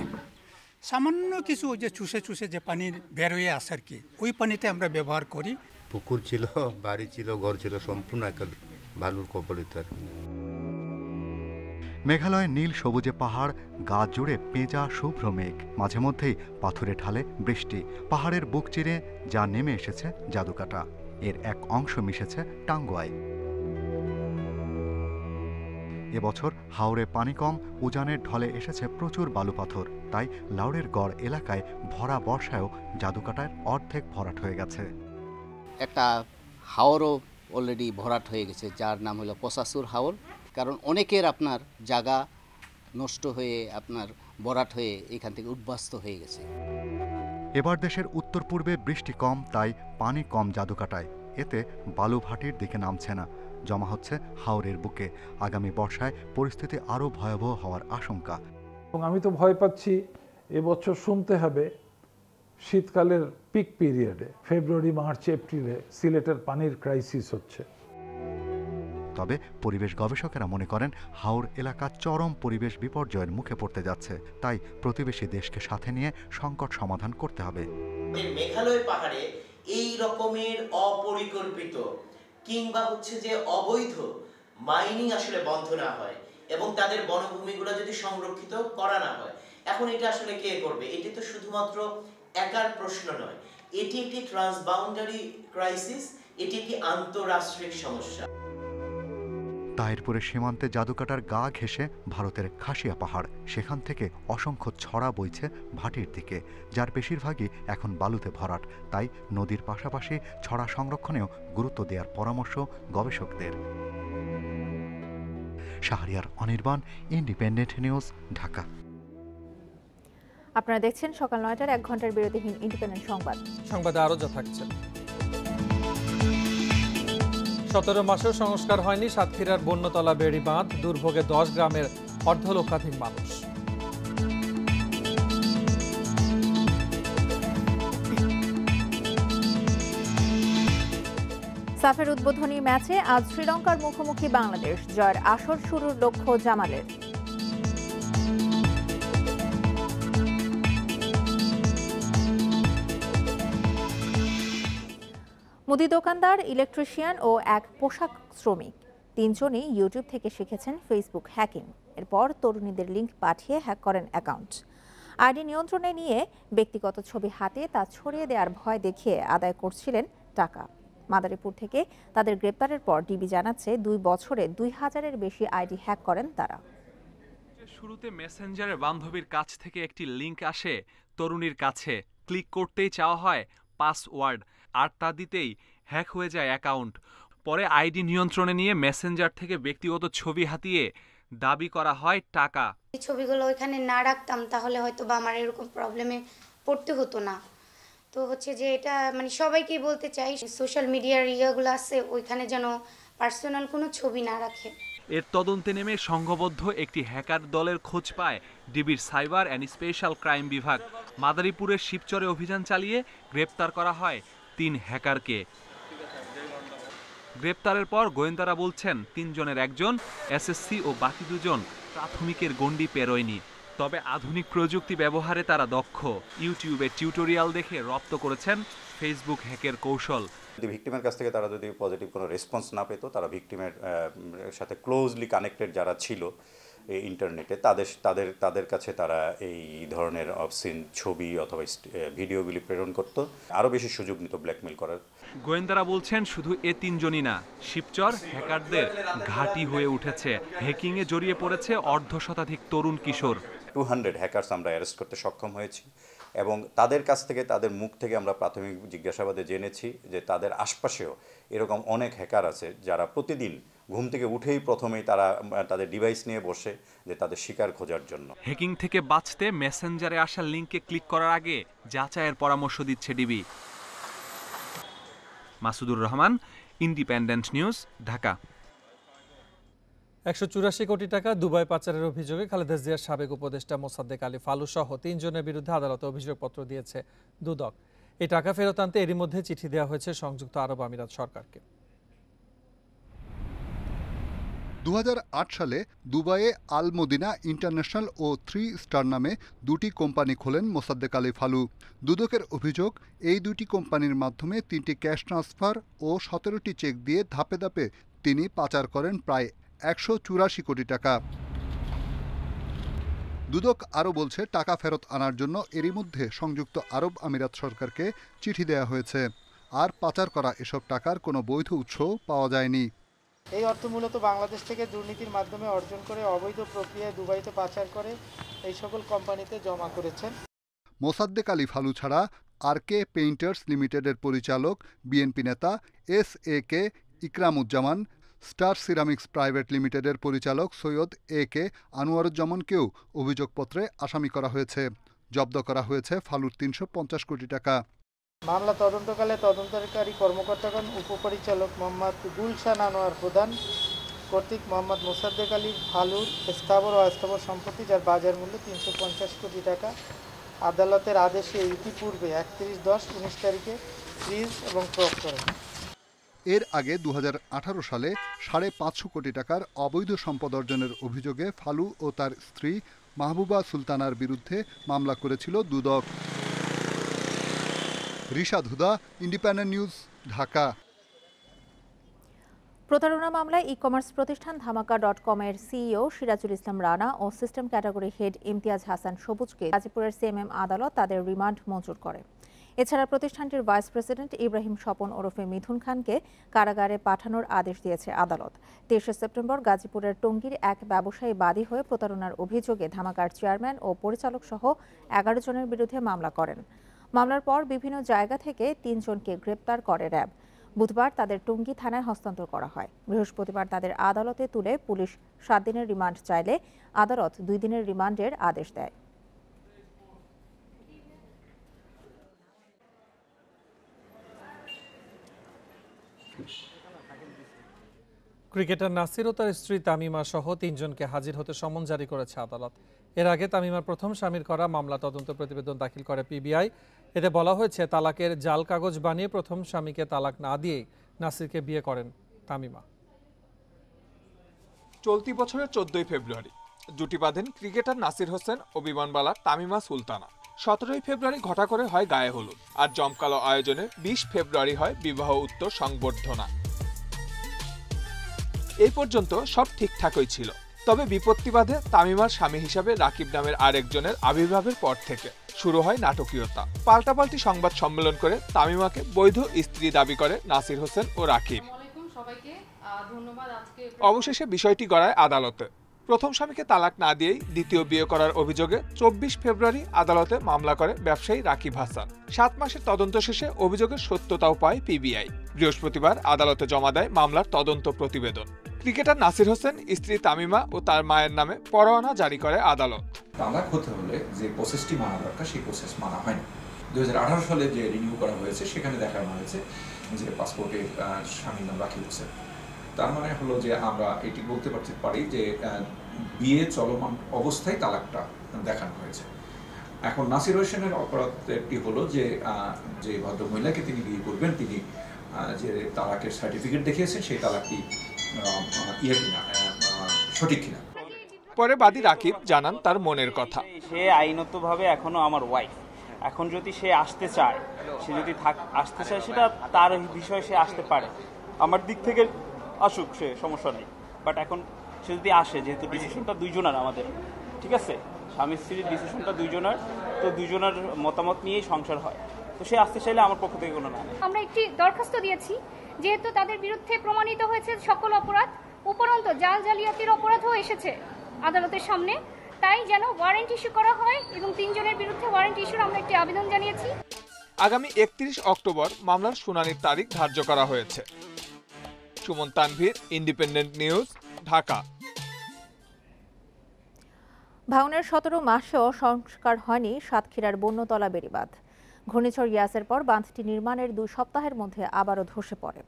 সামান্য কিছু ওই যে চুষে চুষে যে পানি বের হয়ে আসে আর কি, ওই পানিতে আমরা ব্যবহার করি। পুকুর ছিল, বাড়ি ছিল, ঘর ছিল, সম্পূর্ণ একটা বালুর কবলিত। মেঘালয় নীল সবুজে পাহাড়, গা জুড়ে পেঁজা শুভ্র মেঘ, মাঝে মধ্যেই পাথরে ঢালে বৃষ্টি। পাহাড়ের বুক চিরে যা নেমে এসেছে জাদুকাটা, এর এক অংশ মিশেছে টাঙ্গুয়ায়। এবছর হাওরে পানি কম, উজানের ঢলে এসেছে প্রচুর বালু পাথর। তাই লাউড়ের গড় এলাকায় ভরা বর্ষায়ও জাদুকাটার অর্ধেক ভরাট হয়ে গেছে। একটা হাওরও অলরেডি ভরাট হয়ে গেছে, যার নাম হলো পসাসুর হাওর। কারণ অনেকের আপনার জায়গা নষ্ট হয়ে আপনার ভরাট হয়ে এখান থেকে উদ্বাস্ত হয়ে গেছে। এবার দেশের উত্তর পূর্বে বৃষ্টি কম, তাই পানি কম জাদুকাটায়। এতে বালু ভাটির দিকে নামছে না, জমা হচ্ছে হাওরের বুকে। আগামী বর্ষায় পরিস্থিতি আরও ভয়াবহ হওয়ার আশঙ্কা। আমি তো ভয় পাচ্ছি এবছর শুনতে হবে শীতকালের পিক পিরিয়ডে, ফেব্রুয়ারি, মার্চ, এপ্রিলে সিলেটের পানির ক্রাইসিস হচ্ছে। তবে পরিবেশ গবেষকেরা মনে করেন হাওর এলাকা চরম পরিবেশ বিপর্যয়ের মুখে পড়তে যাচ্ছে। তাই প্রতিবেশী দেশকে সাথে নিয়ে সংকট সমাধান করতে হবে। মেঘালয় পাহাড়ে এই রকমের অপরিকল্পিত কিংবা হচ্ছে যে অবৈধ মাইনিং আসলে বন্ধ না হয় এবং তাদের বনভূমিগুলো যদি সংরক্ষিত করা না হয়, এখন এটা আসলে কে করবে? এটি তো শুধুমাত্র একার প্রশ্ন নয়, এটি একটি ট্রান্সবাউন্ডারি ক্রাইসিস, এটি একটি আন্তঃরাষ্ট্রিক সমস্যা। তাহিরপুরের সীমান্তে জাদুকাটার গা ঘেঁষে ভারতের খাসিয়া পাহাড়, সেখান থেকে অসংখ্য ছড়া বইছে ভাটির দিকে, যার বেশিরভাগই এখন বালুতে ভরাট। তাই নদীর পাশাপাশি ছড়া সংরক্ষণেও গুরুত্ব দেওয়ার পরামর্শ গবেষকদের। Shahriar Anirban, independent News, Dhaka. আপনারা দেখছেন সকাল ৯টার ১ ঘন্টার বিরতিহীন ইন্ডিপেন্ডেন্ট সংবাদ। সংবাদে আরও যা থাকছে। 17 মাসেও সংস্কার হয়নি সাতক্ষীরার বন্যতলা বেড়ি বাঁধ, দুর্ভোগে 10 গ্রামের অর্ধলক্ষাধিক মানুষ। সাফের উদ্বোধনী ম্যাচে আজ শ্রীলঙ্কার মুখোমুখি বাংলাদেশ, জয়ের আসর শুরুর লক্ষ্য জামালের। মুদি দোকানদার, ইলেকট্রিশিয়ান ও এক পোশাক শ্রমিক, তিনজনই ইউটিউব থেকে শিখেছেন ফেসবুক হ্যাকিং। এরপর তরুণীদের লিঙ্ক পাঠিয়ে হ্যাক করেন অ্যাকাউন্ট। আইডি নিয়ন্ত্রণে নিয়ে ব্যক্তিগত ছবি হাতে তা ছড়িয়ে দেওয়ার ভয় দেখিয়ে আদায় করছিলেন টাকা। মাদারীপুর থেকে তাদের গ্রেপ্তারের পর ডিবি জানাচ্ছে 2 বছরে 2000-এর বেশি আইডি হ্যাক করেন তারা। শুরুতে মেসেঞ্জারে বান্ধবীর কাছ থেকে একটি লিংক আসে তরুণীর কাছে, ক্লিক করতেই চাওয়া হয় পাসওয়ার্ড। আর তা দিতেই হ্যাক হয়ে যায় অ্যাকাউন্ট। পরে আইডি নিয়ন্ত্রণে নিয়ে মেসেঞ্জার থেকে ব্যক্তিগত ছবি হাতিয়ে দাবি করা হয় টাকা। এই ছবিগুলো ওইখানে না রাখতাম তাহলে হয়তো বা আমার এরকম প্রবলেমে পড়তে হতো না। তো হচ্ছে যে এটা মানে সবাইকেই বলতে চাই, সোশ্যাল মিডিয়ার ইয়াগুলো আছে ওইখানে যেন পার্সোনাল কোনো ছবি না রাখে। এর তদন্তে নেমে সংঘবদ্ধ একটি হ্যাকার দলের খোঁজ পায় ডিবির সাইবার অ্যান্ড স্পেশাল ক্রাইম বিভাগ। মাদারীপুরের শিবচরে অভিযান চালিয়ে গ্রেপ্তার করা হয় 3 হ্যাকারকে। গ্রেপ্তারের পর গোয়েন্দারা বলছেন 3 জনের একজন এসএসসি ও বাকি 2 জন প্রাথমিকের গণ্ডি পেরোয়নি। তবে আধুনিক প্রযুক্তি ব্যবহারে তারা দক্ষ। ইউটিউবে টিউটোরিয়াল দেখে রপ্ত করেছেন ফেসবুক হ্যাকের কৌশল। ভিকটিমের কাছ থেকে তারা যদি পজিটিভ কোনো রেসপন্স না পেত, তারা ভিকটিমের সাথে ক্লোজলি কানেক্টেড যারা ছিল ইন্টারনেটে তাদের কাছে তারা এই ধরনের অবসিন ছবি অথবা ভিডিওগুলি প্রেরণ করত, আরও বেশি সুযোগ নিত ব্ল্যাকমেল করার। গোয়েন্দারা বলছেন শুধু এ 3 জনই না, শিবচর হ্যাকারদের ঘাঁটি হয়ে উঠেছে। হ্যাকিংয়ে জড়িয়ে পড়েছে অর্ধশতাধিক তরুণ কিশোর। 200 হ্যাকার্স আমরা অ্যারেস্ট করতে সক্ষম হয়েছি এবং তাদের কাছ থেকে, তাদের মুখ থেকে আমরা প্রাথমিক জিজ্ঞাসাবাদে জেনেছি যে তাদের আশপাশেও এরকম অনেক হ্যাকার আছে যারা প্রতিদিন ঘুম থেকে উঠেই প্রথমেই তারা তাদের ডিভাইস নিয়ে বসে যে তাদের শিকার খোঁজার জন্য। হ্যাকিং থেকে বাঁচতে মেসেঞ্জারে আসা লিঙ্কে ক্লিক করার আগে যাচাইয়ের পরামর্শ দিচ্ছে DB. Masudur Rahman, independent News, Dhaka. 184 কোটি টাকা দুবাই পাচারের অভিযোগে খালেদা জিয়ার সাবেক উপদেষ্টা মোসাদ্দেক আলী ফালু সহ 3 জনের বিরুদ্ধে আদালতে অভিযোগপত্র দিয়েছে দুদক। এই টাকা ফেরত আনতে এরই মধ্যে চিঠি দেওয়া হয়েছে সংযুক্ত আরব আমিরাত সরকারকে। 2008 সালে দুবাইয়ে আল মদিনা ইন্টারন্যাশনাল ও 3 স্টার নামে 2টি কোম্পানি খোলেন মোসাদ্দেক আলী ফালু। দুদকের অভিযোগ, এই 2টি কোম্পানির মাধ্যমে 3টি ক্যাশ ট্রান্সফার ও 17টি চেক দিয়ে ধাপে ধাপে তিনি পাচার করেন প্রায় 184 কোটি টাকা। দুদক আরও বলছে, টাকা ফেরত আনার জন্য এরই মধ্যে সংযুক্ত আরব আমিরাত সরকারকে চিঠি দেওয়া হয়েছে। আর পাচার করা এসব টাকার কোনো বৈধ উৎস পাওয়া যায়নি। এই অর্থ মূলত বাংলাদেশ থেকে দুর্নীতির মাধ্যমে অর্জন করে অবৈধ প্রক্রিয়ায় দুবাইতে পাচার করে এই সকল কোম্পানিতে জমা করেছেন। মোসাদ্দেক আলী ফালু ছাড়া আরকে পেইন্টার্স লিমিটেডের পরিচালক, বিএনপি নেতা SAK Ikramuzzaman, star ceramics private লিমিটেডের পরিচালক সৈয়দ AK আনোয়ারুজ্জামানকেও অভিযোগপত্রে আসামি করা হয়েছে। জব্দ করা হয়েছে ফালুর 350 কোটি টাকা। মামলা তদন্তকালে তদন্তকারী কর্মকর্তাগণ উপপরিচালক মোহাম্মদ গুলশান আনোয়ার প্রধান কর্তৃক মোহাম্মদ মোসাদ্দেক আলী ফালুর স্থাবর ও অস্থাবর সম্পত্তি, যার বাজার মূল্য 350 কোটি টাকা, আদালতের আদেশে ইতিপূর্বে 31/10/19 তারিখে ফ্রিজ এবং ক্রপ করেন। এর আগে 2018 সালে 550 কোটি টাকার অবৈধ সম্পদ অর্জনের অভিযোগে ফালু ও তার স্ত্রী মাহবুবা সুলতানার বিরুদ্ধে মামলা করেছিল দুদক। Rishad Huda, Independent News, Dhaka. প্রতারণা মামলায় ই-কমার্স প্রতিষ্ঠান ধামাকা.com-এর সিইও সিরাজুল ইসলাম রানা ও system category head Imtiaz Hasan সবুজকে গাজীপুরের সিএমএম আদালত তাদের রিমান্ড মঞ্জুর করে। এছাড়া প্রতিষ্ঠানটির ভাইস প্রেসিডেন্ট ইব্রাহিম স্বপন ওরফে মিথুন খানকে কারাগারে পাঠানোর আদেশ দিয়েছে আদালত। 23 সেপ্টেম্বর গাজীপুরের টঙ্গীর এক ব্যবসায়ী বাদী হয়ে প্রতারণার অভিযোগে ধামাকার চেয়ারম্যান ও পরিচালক সহ 11 জনের বিরুদ্ধে মামলা করেন। মামলার পর বিভিন্ন জায়গা থেকে 3 জনকে গ্রেপ্তার করে র্যাব। বুধবার তাদের টঙ্গী থানায় হস্তান্তর করা হয়। বৃহস্পতিবার তাদের আদালতে তুলে পুলিশ 7 দিনের রিমান্ড চাইলে আদালত 2 দিনের রিমান্ডের আদেশ দেয়। ক্রিকেটার নাসির ও তার স্ত্রী তামিমা সহ 3 জনকে হাজির হতে সমন জারি করেছে আদালত। এর আগে তামিমার প্রথম স্বামীর করা মামলা তদন্ত প্রতিবেদন দাখিল করে পিবিআই। এতে বলা হয়েছে, তালাকের জাল কাগজ বানিয়ে প্রথম স্বামীকে তালাক না দিয়ে নাসিরকে বিয়ে করেন তামিমা। চলতি বছরের 14 ফেব্রুয়ারি জুটি বাঁধেন ক্রিকেটার নাসির হোসেন ও বিমানবালার তামিমা সুলতানা। 17 ফেব্রুয়ারি ঘটা করে হয় গায়ে হলুদ, আর জমকালো আয়োজনে 20 ফেব্রুয়ারি হয় বিবাহ উত্তর সংবর্ধনা। এই পর্যন্ত সব ঠিকঠাকই ছিল, তবে বিপত্তি বাধে তামিমার স্বামী হিসাবে রাকিব নামের আরেকজনের আবির্ভাবের পর থেকে। শুরু হয় নাটকীয়তা। পাল্টাপাল্টি সংবাদ সম্মেলন করে তামিমাকে বৈধ স্ত্রী দাবি করে নাসির হোসেন ও রাকিব। অবশেষে বিষয়টি গড়ায় আদালতে। প্রথম স্বামীকে তালাক না দিয়েই দ্বিতীয় বিয়ে করার অভিযোগে 24 ফেব্রুয়ারি আদালতে মামলা করে ব্যবসায়ী রাকিব হাসান। 7 মাসের তদন্ত শেষে অভিযোগের সত্যতাও পায় পিবিআই। বৃহস্পতিবার আদালতে জমা দেয় মামলার তদন্ত প্রতিবেদন। ক্রিকেটার নাসির হোসেন, স্ত্রী তামিমা ও তার মায়ের নামে পরোয়ানা জারি করে আদালত। তালাক হতে হলে যে প্রসেসটি মানা দরকার সেই প্রসেস মানা হয়নি। 2018 সালে যে রিনিউ করা হয়েছে সেখানে দেখানো হয়েছে যে পাসপোর্টে স্বামীর নাম রাকিব হোসেন। তার মানে হলো যে আমরা এটি বলতে পারি যে বিয়ে চলমান অবস্থায় তালাকটা দেখানো হয়েছে। এখন নাসির হোসেনের অপরাধটি হলো যে যে ভদ্র মহিলাকে তিনি বিয়ে করবেন তিনি যে তালাকের সার্টিফিকেট দেখিয়েছেন সেই তালাকটি সঠিক কিনা। পরে বাদী রাকিব জানান তার মনের কথা। সে আইনতভাবে এখনো আমার ওয়াইফ। এখন যদি সে আসতে চায়, সে যদি আসতে চায় সেটা তার বিষয়ে সে আসতে পারে। আমার দিক থেকে আসুক, সে সমস্যা নেই। বাট এখন সে যদি আসে, যেহেতু ডিসিশনটা দুইজনের আমাদের, ঠিক আছে, স্বামী স্ত্রীর ডিসিশনটা দুইজনের, তো দুইজনের মতামত নিয়েই সংসার হয়। তো সে আসতে চাইলে আমার পক্ষ থেকে কোনো না। আমরা একটি দরখাস্ত দিয়েছি, যেহেতু তাদের বিরুদ্ধে প্রমাণিত হয়েছে সকল অপরাধ, উপরন্ত জালিয়াতির অপরাধও এসেছে আদালতের সামনে, তাই যেন ওয়ারেন্ট ইস্যু করা হয় এবং 3 জনের বিরুদ্ধে ওয়ারেন্ট ইস্যুর আমরা একটি আবেদন জানিয়েছি। আগামী 31 অক্টোবর মামলার শুনানির তারিখ ধার্য করা হয়েছে। Suman Tanvir, independent News, Dhaka. ভাঙনের 17 মাসেও সংস্কার হয়নি সাতক্ষীরার বন্যতলা বেড়িবাঁধ। ঘূর্ণিঝড় ইয়াসের পর বাঁধটি নির্মাণের 2 সপ্তাহের মধ্যে আবারও ধসে পড়ে।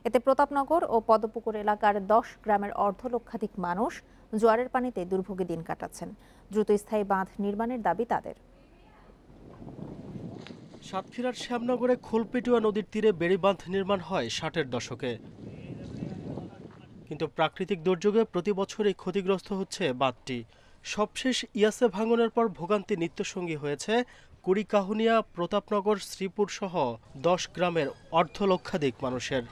এতে প্রতাপনগর ও পদপুকুর এলাকার 10 গ্রামের অর্ধলক্ষাধিক মানুষ জোয়ারের পানিতে দুর্ভোগে দিন কাটাচ্ছেন। দ্রুত স্থায়ী বাঁধ নির্মাণের দাবি তাদের। সাতক্ষীরার শ্যামনগরে খোলপেটুয়া নদীর তীরে বেড়িবাঁধ নির্মাণ হয় 60-এর দশকে, কিন্তু প্রাকৃতিক দুর্যোগে প্রতি বছরই ক্ষতিগ্রস্ত হচ্ছে বাঁধটি। সবশেষ ইয়াসে ভাঙনের পর ভোগান্তি নিত্যসঙ্গী হয়েছে কুড়িকাহুনিয়া, প্রতাপনগর, শ্রীপুর সহ 10 গ্রামের অর্ধলক্ষাধিক মানুষের।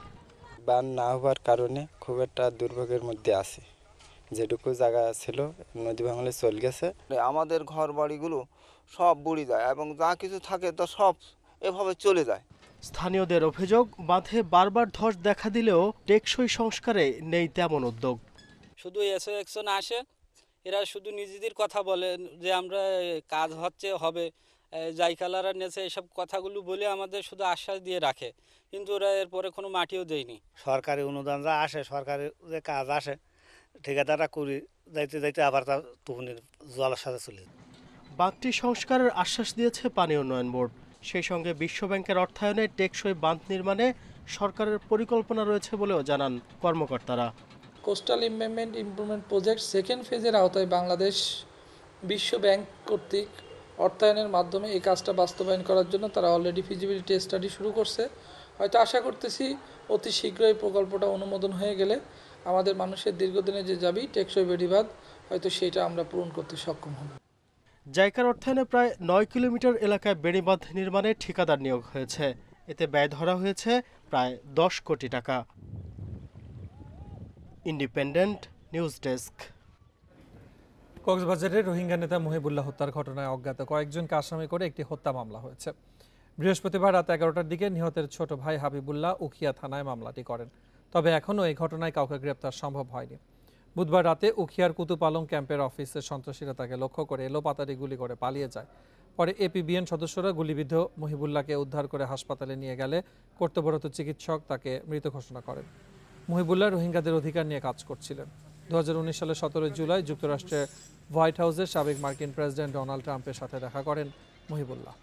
বান না হওয়ার কারণে খুব একটা দুর্ভোগের মধ্যে আছে। যেটুকু জায়গা ছিল নদী ভাঙলে চলে গেছে। আমাদের ঘর বাড়িগুলো সব বুড়ি যায় এবং যা কিছু থাকে তা সব এভাবে চলে যায়। স্থানীয়দের অভিযোগ, বাঁধে বারবার ধস দেখা দিলেও টেকসই সংস্কারে নেই তেমন উদ্যোগ। শুধু এসো একশন আসে, এরা শুধু নিজেদের কথা বলে যে আমরা কাজ হচ্ছে, হবে, জাইকালারা নেছে, এসব কথাগুলো বলে আমাদের শুধু আশ্বাস দিয়ে রাখে, কিন্তু ওরা এরপরে কোনো মাটিও দেয়নি। সরকারি অনুদান যা আসে, সরকারি যে কাজ আসে, ঠিকাদাররা করি যাইতে যাইতে আবার তার তুফানের জলের সাথে চলে যায়। বাঁধটি সংস্কারের আশ্বাস দিয়েছে পানি উন্নয়ন বোর্ড। সেই সঙ্গে বিশ্বব্যাংকের অর্থায়নে টেকসই বাঁধ নির্মাণে সরকারের পরিকল্পনা রয়েছে বলেও জানান কর্মকর্তারা। কোস্টাল ইমপ্রুভমেন্ট প্রজেক্ট সেকেন্ড ফেজের আওতায় বাংলাদেশ বিশ্ব ব্যাংক কর্তৃক অর্থায়নের মাধ্যমে এই কাজটা বাস্তবায়ন করার জন্য তারা অলরেডি ফিজিবিলিটি স্টাডি শুরু করছে। হয়তো আশা করতেছি অতি শীঘ্রই প্রকল্পটা অনুমোদন হয়ে গেলে আমাদের মানুষের দীর্ঘদিনের যে দাবি টেকসই বেড়িবাঁধ, হয়তো সেটা আমরা পূরণ করতে সক্ষম হব। জাইকার অর্থায়নে প্রায় 9 কিলোমিটার এলাকায় বেড়িবাঁধ নির্মাণে ঠিকাদার নিয়োগ হয়েছে। এতে ব্যয় ধরা হয়েছে প্রায় 10 কোটি টাকা। Independent news desk. কক্সবাজারের রোহিঙ্গা নেতা মহিবুল্লাহ হত্যার ঘটনায় অজ্ঞাত কয়েকজনকে আসামি করে একটি হত্যা মামলা হয়েছে। বৃহস্পতিবার রাত 11টার দিকে নিহতের ছোট ভাই হাবিবুল্লাহ উখিয়া থানায় মামলাটি করেন। তবে এখনও এই ঘটনায় কাউকে গ্রেপ্তার সম্ভব হয়নি। বুধবার রাতে উখিয়ার কুতুপালং ক্যাম্পের অফিসে সন্ত্রাসীরা তাকে লক্ষ্য করে এলোপাতাড়ি গুলি করে পালিয়ে যায়। পরে এপিবিএন সদস্যরা গুলিবিদ্ধ মহিবুল্লাহকে উদ্ধার করে হাসপাতালে নিয়ে গেলে কর্তব্যরত চিকিৎসক তাকে মৃত ঘোষণা করেন। মহিবুল্লাহ রোহিঙ্গাদের অধিকার নিয়ে কাজ করছিলেন। 2019 সালের 17 জুলাই যুক্তরাষ্ট্রের হোয়াইট হাউসে সাবেক মার্কিন প্রেসিডেন্ট ডোনাল্ড ট্রাম্পের সাথে দেখা করেন মহিবুল্লাহ।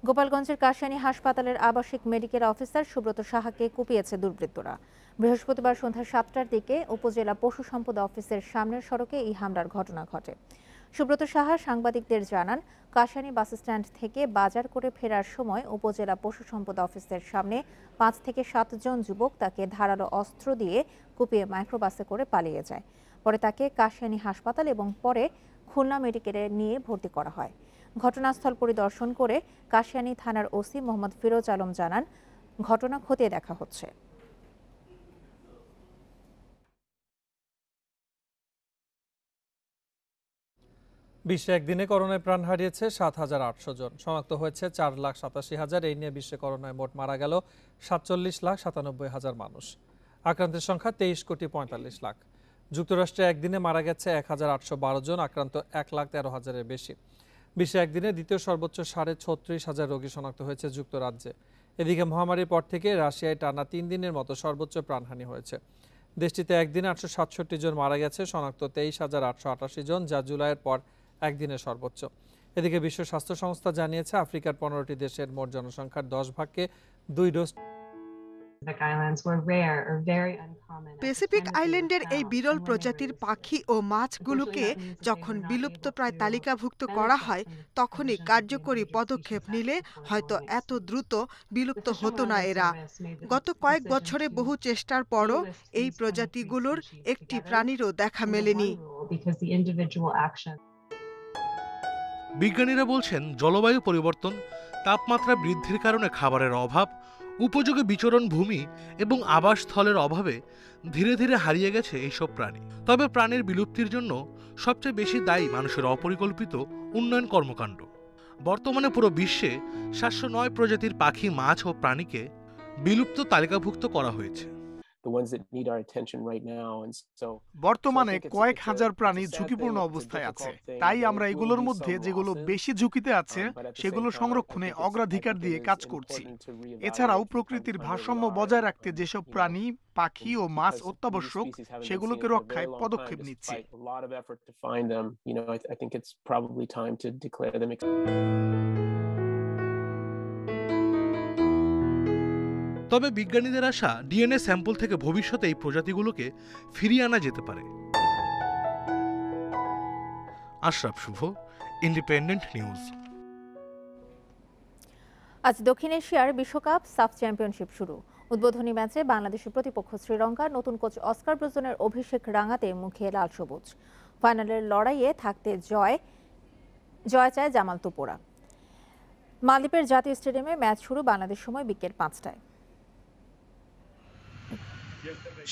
গোপালগঞ্জের কাশিয়ানী হাসপাতালের আবাসিক মেডিকেল অফিসার সুব্রত সাহাকে কুপিয়েছে দুর্বৃত্তরা। বৃহস্পতিবার সন্ধ্যা 7টার দিকে উপজেলা পশু সম্পদ অফিসের সামনের সড়কে এই হামলার ঘটনা ঘটে। সুব্রত সাহা সাংবাদিকদের জানান, কাশিয়ানী বাস স্ট্যান্ড থেকে বাজার করে ফেরার সময় উপজেলা পশু সম্পদ অফিসের সামনে 5 থেকে 7 জন যুবক তাকে ধারালো অস্ত্র দিয়ে কুপিয়ে মাইক্রোবাসে করে পালিয়ে যায়। পরে তাকে কাশিয়ানী হাসপাতাল এবং পরে খুলনা মেডিকেলে নিয়ে ভর্তি করা হয়। ঘটনাস্থল পরিদর্শন করে কাশিয়ানী থানার ওসি মোহাম্মদ ফিরোজ আলম জানান, ঘটনা খতিয়ে দেখা হচ্ছে। বিশ্বে একদিনে করোনায় প্রাণ হারিয়েছে 7,800 জন, শনাক্ত হয়েছে 4,87,000। এই নিয়ে বিশ্বে করোনায় মোট মারা গেল 47,97,000 মানুষ। আক্রান্তের সংখ্যা 23,45,00,000। যুক্তরাষ্ট্রে একদিনে মারা গেছে 1,812 জন, আক্রান্ত 1,13,000-এর বেশি। বিশ্বে একদিনে দ্বিতীয় সর্বোচ্চ 36,500 রোগী শনাক্ত হয়েছে যুক্তরাজ্যে। এদিকে মহামারীর পর থেকে রাশিয়ায় টানা 3 দিনের মতো সর্বোচ্চ প্রাণহানি হয়েছে। দেশটিতে একদিনে 867 জন মারা গেছে, শনাক্ত 23,888 জন, যা জুলাইয়ের পর একদিনের সর্বোচ্চ। এদিকে বিশ্ব স্বাস্থ্য সংস্থা জানিয়েছে আফ্রিকার 15টি দেশের মোট জনসংখ্যার 10 ভাগকে 2 ডোজ। প্যাসিফিক আইল্যান্ডের এই বিরল প্রজাতির পাখি ও মাছগুলোকে যখন বিলুপ্তপ্রায় তালিকাভুক্ত করা হয়, তখনই কার্যকরী পদক্ষেপ নিলে হয়তো এত দ্রুত বিলুপ্ত হতো না এরা। গত কয়েক বছরে বহু চেষ্টার পরও এই প্রজাতিগুলোর একটি প্রাণীরও দেখা মেলেনি। বিজ্ঞানীরা বলছেন জলবায়ু পরিবর্তন, তাপমাত্রা বৃদ্ধির কারণে খাবারের অভাব, উপযোগী বিচরণ ভূমি এবং আবাসস্থলের অভাবে ধীরে ধীরে হারিয়ে গেছে এইসব প্রাণী। তবে প্রাণীর বিলুপ্তির জন্য সবচেয়ে বেশি দায়ী মানুষের অপরিকল্পিত উন্নয়ন কর্মকাণ্ড। বর্তমানে পুরো বিশ্বে 709 প্রজাতির পাখি, মাছ ও প্রাণীকে বিলুপ্ত তালিকাভুক্ত করা হয়েছে। বর্তমানে কয়েক হাজার প্রাণী ঝুঁকিপূর্ণ অবস্থায় আছে, তাই আমরা এগুলোর মধ্যে যেগুলো বেশি ঝুঁকিতে আছে সেগুলো সংরক্ষণে অগ্রাধিকার দিয়ে কাজ করছি। এছাড়াও প্রকৃতির ভারসাম্য বজায় রাখতে যেসব প্রাণী, পাখি ও মাছ অত্যাবশ্যক সেগুলোকে রক্ষায় পদক্ষেপ নিচ্ছি। তবে বিজ্ঞানীদের আশা, ডিএনএ স্যাম্পল থেকে ভবিষ্যতে এই প্রজাতিগুলোকে ফিরিয়ে আনা যেতে পারে। আশরাফ শুভ, ইন্ডিপেন্ডেন্ট নিউজ। আজ দক্ষিণ এশিয়ার বিশ্বকাপ সাফ চ্যাম্পিয়নশিপ শুরু। উদ্বোধনী ম্যাচে বাংলাদেশের প্রতিপক্ষ শ্রীলঙ্কা নতুন কোচ অস্কার ব্রুজনের অভিষেক রাঙাতে মুখে লাল সবুজ। ফাইনালের লড়াইয়ে থাকতে জয় চায় জামাল তোপোরা। মালদ্বীপের জাতীয় স্টেডিয়ামে ম্যাচ শুরু বাংলাদেশ সময় বিকেল 5টায়।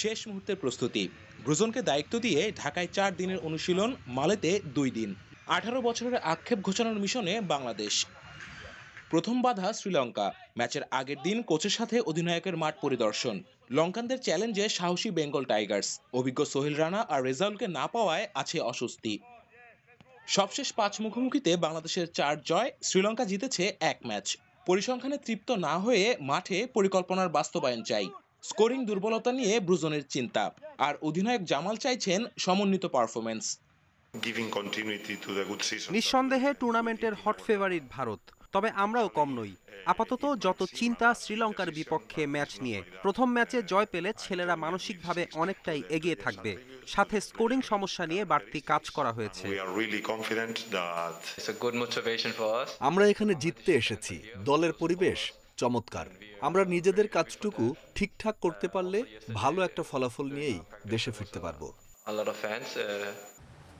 শেষ মুহূর্তের প্রস্তুতি, ব্রুজনকে দায়িত্ব দিয়ে ঢাকায় 4 দিনের অনুশীলন, মালেতে 2 দিন। 18 বছরের আক্ষেপ ঘোচানোর মিশনে বাংলাদেশ। প্রথম বাধা শ্রীলঙ্কা। ম্যাচের আগের দিন কোচের সাথে অধিনায়কের মাঠ পরিদর্শন। লঙ্কানদের চ্যালেঞ্জে সাহসী বেঙ্গল টাইগার্স। অভিজ্ঞ সোহেল রানা আর রেজাউলকে না পাওয়ায় আছে অস্বস্তি। সবশেষ 5 মুখোমুখিতে বাংলাদেশের 4 জয়, শ্রীলঙ্কা জিতেছে 1 ম্যাচ। পরিসংখ্যানে তৃপ্ত না হয়ে মাঠে পরিকল্পনার বাস্তবায়ন চাই। স্কোরিং দুর্বলতা নিয়ে ব্রুজনের চিন্তা, আর অধিনায়ক জামাল চাইছেন সমন্বিত পারফরমেন্স। নিঃসন্দেহে টুর্নামেন্টের হট ফেভারিট ভারত, তবে আমরাও কম নই। আপাতত যত চিন্তা শ্রীলঙ্কার বিপক্ষে ম্যাচ নিয়ে। প্রথম ম্যাচে জয় পেলে ছেলেরা মানসিকভাবে অনেকটাই এগিয়ে থাকবে, সাথে স্কোরিং সমস্যা নিয়ে বাড়তি কাজ করা হয়েছে। আমরা এখানে জিততে এসেছি, দলের পরিবেশ চমৎকার। আমরা নিজেদের কাজটুকু ঠিকঠাক করতে পারলে ভালো একটা ফলাফল নিয়েই দেশে ফিরতে পারবো।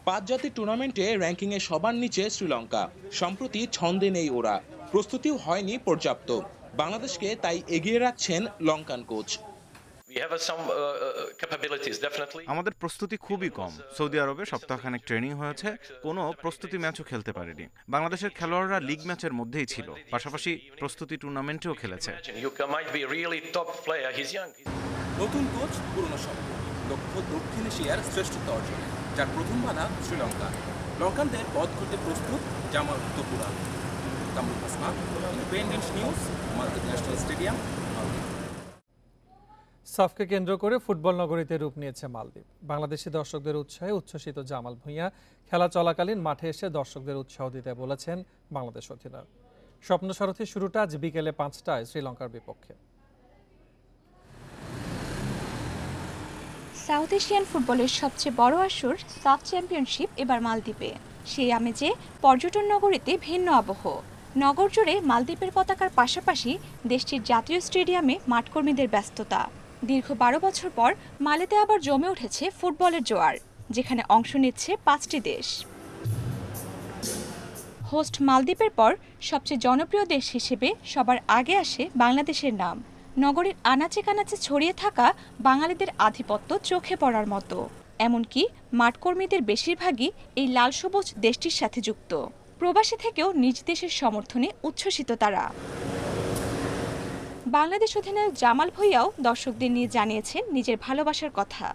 5 জাতির টুর্নামেন্টে র্যাঙ্কিংয়ে সবার নিচে শ্রীলঙ্কা। সম্প্রতি ছন্দে নেই ওরা, প্রস্তুতিও হয়নি পর্যাপ্ত। বাংলাদেশকে তাই এগিয়ে রাখছেন লঙ্কান কোচ। আমাদের প্রস্তুতি খুবই কম। সৌদি আরবে সপ্তাহখানেক ট্রেনিং হয়েছে, কোনো প্রস্তুতি ম্যাচও খেলতে পারেনি। বাংলাদেশের খেলোয়াড়রা লিগ ম্যাচের মধ্যেই ছিল, পাশাপাশি প্রস্তুতি টুর্নামেন্টেও খেলেছে। নতুন কোচ, পুরনো শব্দ, লক্ষ্য দক্ষিণ এশিয়ার শ্রেষ্ঠত্ব অর্জনে, যার প্রথম বাধা শ্রীলঙ্কা। লঙ্কানদের পথ করতে প্রস্তুত জামাল তোপুরা। কামরুল হাসনাত, ইন্ডিপেন্ডেন্ট নিউজ, মালদ্বীপ ন্যাশনাল স্টেডিয়াম, মালদ্বীপ। সাফকে কেন্দ্র করে ফুটবল নগরীতে রূপ নিয়েছে মালদ্বীপ। বাংলাদেশি দর্শকদের উৎসাহে উচ্ছ্বসিত জামাল ভুঁইয়া খেলা চলাকালীন মাঠে এসে দর্শকদের উৎসাহ দিতে বলেছেন বাংলাদেশ অধিনায়ক। স্বপ্নসারথীর শুরুটা আজ বিকেলে 5টায় শ্রীলঙ্কার বিপক্ষে। সাউথ এশিয়ান ফুটবলের সবচেয়ে বড় আসর সাফ চ্যাম্পিয়নশিপ এবার মালদ্বীপে। সেই আমেজে পর্যটন নগরীতে ভিন্ন আবহ। নগর জুড়ে মালদ্বীপের পতাকার পাশাপাশি দেশটির জাতীয় স্টেডিয়ামে মাঠকর্মীদের ব্যস্ততা। দীর্ঘ 12 বছর পর মালেতে আবার জমে উঠেছে ফুটবলের জোয়ার, যেখানে অংশ নিচ্ছে 5টি দেশ। হোস্ট মালদ্বীপের পর সবচেয়ে জনপ্রিয় দেশ হিসেবে সবার আগে আসে বাংলাদেশের নাম। নগরীর আনাচে কানাচে ছড়িয়ে থাকা বাঙালিদের আধিপত্য চোখে পড়ার মতো। এমনকি মাঠকর্মীদের বেশিরভাগই এই লাল সবুজ দেশটির সাথে যুক্ত। প্রবাসী থেকেও নিজ দেশের সমর্থনে উচ্ছ্বসিত তারা। বাংলাদেশ অধিনায়ক জামাল ভুঁইয়াও দর্শকদের নিয়ে জানিয়েছেন নিজের ভালোবাসার কথা।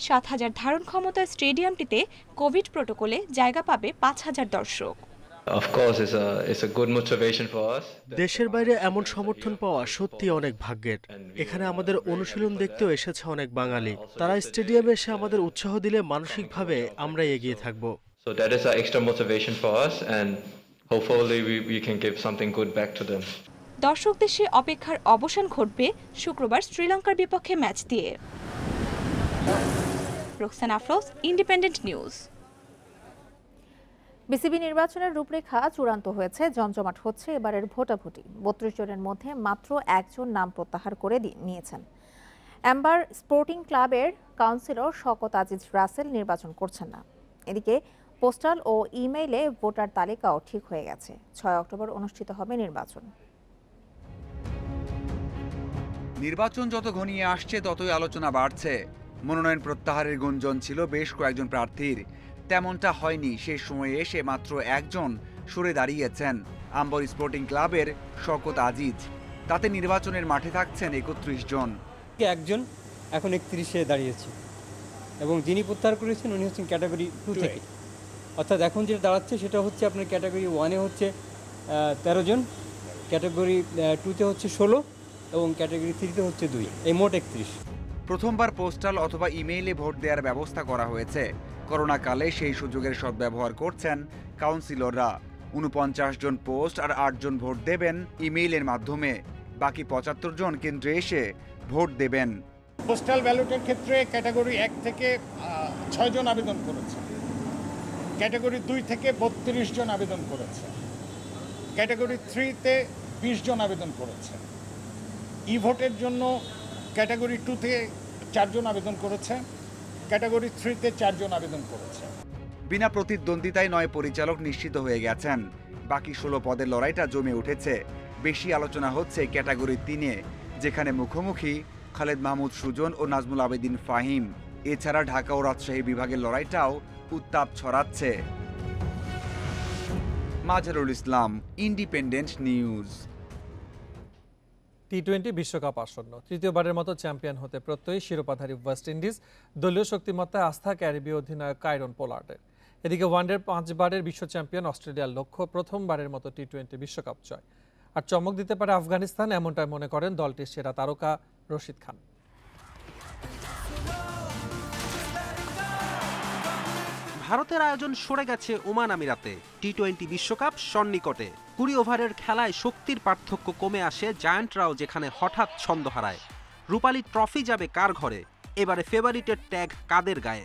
৭,০০০ ধারণ ক্ষমতার স্টেডিয়ামটিতে কোভিড প্রোটোকলে জায়গা পাবে ৫,০০০ দর্শক। দেশের বাইরে এমন সমর্থন পাওয়া সত্যি অনেক ভাগ্যের। এখানে আমাদের অনুশীলন দেখতেও এসেছে অনেক বাঙালি। তারা স্টেডিয়ামে এসে আমাদের উৎসাহ দিলে মানসিকভাবে আমরা এগিয়ে থাকব। দর্শকদের সে অপেক্ষার অবসান ঘটবে শুক্রবার শ্রীলঙ্কার বিপক্ষে ম্যাচ দিয়ে। Roksana Afroz, independent news. BCB নির্বাচনের রূপরেখা চূড়ান্ত হয়েছে, জমজমাট হচ্ছে এবারের ভোটাভুটি। ৩২ জনের মধ্যে মাত্র একজন নাম প্রত্যাহার করে নিয়েছেন। অ্যাম্বার স্পোর্টিং ক্লাবের কাউন্সিলর শওকত আজিজ রাসেল নির্বাচন করছেন না। এদিকে পোস্টাল ও ইমেইলে ভোটার তালিকাও ঠিক হয়ে গেছে। ৬ অক্টোবর অনুষ্ঠিত হবে নির্বাচন। নির্বাচন যত ঘনিয়ে আসছে ততই আলোচনা বাড়ছে। মনোনয়ন প্রত্যাহারের গুঞ্জন ছিল বেশ কয়েকজন প্রার্থীর, তেমনটা হয়নি। শেষ সময়ে এসে মাত্র একজন সরে দাঁড়িয়েছেন, আম্বর স্পোর্টিং ক্লাবের শওকত আজিজ। তাতে নির্বাচনের মাঠে থাকছেন ৩১ জন। একজন এখন ৩১-এ দাঁড়িয়েছে এবং যিনি প্রত্যাহার করেছেন উনি হচ্ছেন ক্যাটাগরি 2 থেকে। অর্থাৎ এখন যেটা দাঁড়াচ্ছে সেটা হচ্ছে আপনার ক্যাটাগরি 1-এ হচ্ছে ১৩ জন, ক্যাটাগরি 2-তে হচ্ছে ১৬ এবং ক্যাটাগরি 3-তে হচ্ছে 2, এই মোট ৩১। প্রথমবার পোস্টাল অথবা ইমেইলে ভোট দেওয়ার ব্যবস্থা করা হয়েছে। করোনাকালে সেই সুযোগের সদ্ব্যবহার করছেন কাউন্সিলররা। ৪৯ জন পোস্ট আর ৮ জন ভোট দেবেন ইমেইলের মাধ্যমে। বাকি ৭৫ জন কেন্দ্রে এসে ভোট দেবেন। পোস্টাল ব্যালটের ক্ষেত্রে ক্যাটাগরি ১ থেকে ৬ জন আবেদন করেছে, ক্যাটাগরি 2 থেকে ৩২ জন আবেদন করেছে, ক্যাটাগরি 3-তে ২০ জন আবেদন করেছে। ই ভোটের জন্য ক্যাটাগরি 2-তে 4 জন আবেদন করেছে, ক্যাটাগরি 3-তে 4 জন আবেদন করেছে। বিনা প্রতিদ্বন্দ্বিতায় ৯ পরিচালক নিশ্চিত হয়ে গেছেন। বাকি ১৬ পদের লড়াইটা জমে উঠেছে। বেশি আলোচনা হচ্ছে ক্যাটাগরি 3-এ, যেখানে মুখোমুখি খালেদ মাহমুদ সুজন ও নাজমুল আবেদিন ফাহিম। এছাড়া ঢাকা ও রাজশাহী বিভাগের লড়াইটাও উত্তাপ ছড়াচ্ছে। Mazharul Islam, independent news. টি-20 বিশ্বকাপ আসন্ন। তৃতীয়বারের মতো চ্যাম্পিয়ন হতে প্রত্যয়ী শিরোপাধারী ওয়েস্ট ইন্ডিজ। দলীয় শক্তিমত্তায় আস্থা ক্যারিবীয় অধিনায়ক কাইরন পোলার্ডের। এদিকে ওয়ানডের 5 বারের বিশ্ব চ্যাম্পিয়ন অস্ট্রেলিয়ার লক্ষ্য প্রথমবারের মতো টি-20 বিশ্বকাপ জয়। আর চমক দিতে পারে আফগানিস্তান, এমনটাই মনে করেন দলটির সেরা তারকা রশিদ খান। ভারতের আয়োজন সরে গেছে ওমান আমিরাতে। টি-20 বিশ্বকাপ সন্নিকটে। ২০ ওভারের খেলায় শক্তির পার্থক্য কমে আসে, জায়ান্টরাও যেখানে হঠাৎ ছন্দ হারায়। রূপালী ট্রফি যাবে কার ঘরে? এবারে ফেভারিটের ট্যাগ কাদের গায়ে?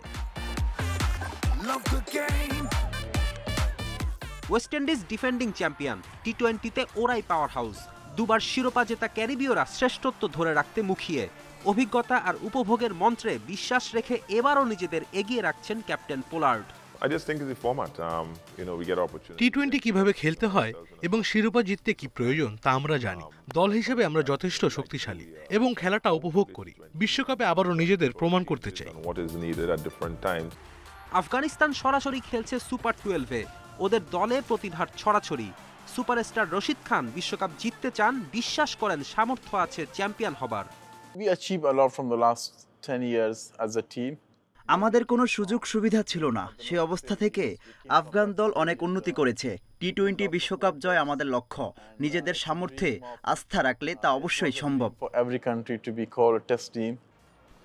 West Indies defending champion. টি-20-তে ওরাই পাওয়ার হাউস। দুবার শিরোপা জেতা ক্যারিবীয়রা শ্রেষ্ঠত্ব ধরে রাখতে মুখিয়ে। অভিজ্ঞতা আর উপভোগের মন্ত্রে বিশ্বাস রেখে এবারও নিজেদের এগিয়ে রাখছেন ক্যাপ্টেন পোলার্ড। টি-20 কিভাবে খেলতে হয় এবং শিরোপা জিততে কি প্রয়োজন তা আমরা জানি। দল হিসেবে আমরা যথেষ্ট শক্তিশালী এবং খেলাটা উপভোগ করি। বিশ্বকাপে আবারও নিজেদের প্রমাণ করতে চাই। আফগানিস্তান সরাসরি খেলছে সুপার 12-এ। ওদের দলে প্রতিভার ছড়াছড়ি। সুপারস্টার রশিদ খান বিশ্বকাপ জিততে চান, বিশ্বাস করেন সামর্থ্য আছে চ্যাম্পিয়ন হবার। আমাদের কোনো সুযোগ সুবিধা ছিল না। সে অবস্থা থেকে আফগান দল অনেক উন্নতি করেছে। টি-20 বিশ্বকাপ জয় আমাদের লক্ষ্য। নিজেদের সামর্থ্যে আস্থা রাখলে তা অবশ্যই সম্ভব।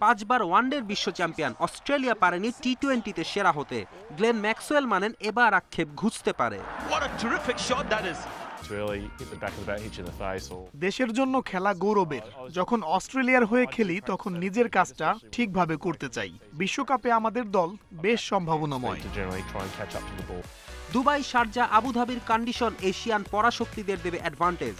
5 বার ওয়ানডের বিশ্ব চ্যাম্পিয়ন অস্ট্রেলিয়া পারেনি টি-20-তে সেরা হতে। গ্লেন ম্যাক্সওয়েল মানেন এবার আক্ষেপ ঘুচতে পারে। দেশের জন্য খেলা গৌরবের। যখন অস্ট্রেলিয়ার হয়ে খেলি তখন নিজের কাজটা ঠিকভাবে করতে চাই। বিশ্বকাপে আমাদের দল বেশ সম্ভাবনাময়। দুবাই, শারজা, আবুধাবির কন্ডিশন এশিয়ান পরাশক্তিদের দেবে অ্যাডভান্টেজ।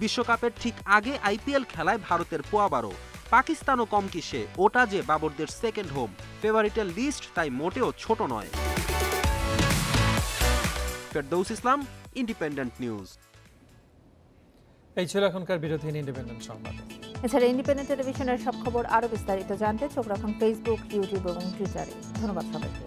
বিশ্বকাপের ঠিক আগে আইপিএল খেলায় ভারতের পোয়াবারো। পাকিস্তানও কম কিসে, ওটা যে বাবরদের সেকেন্ড হোম। ফেভারিটের লিস্ট তাই মোটেও ছোট নয়। ফেরদৌস ইসলাম, ইন্ডিপেন্ডেন্ট নিউজ। এই ছিল এখনকার বিরোধীন ইন্ডিপেন্ডেন্ট সংবাদ। এছাড়া ইন্ডিপেন্ডেন্ট টেলিভিশনের সব খবর আরো বিস্তারিত জানতে চোখ রাখুন ফেসবুক, ইউটিউব এবং টুইটারে। ধন্যবাদ সবাইকে।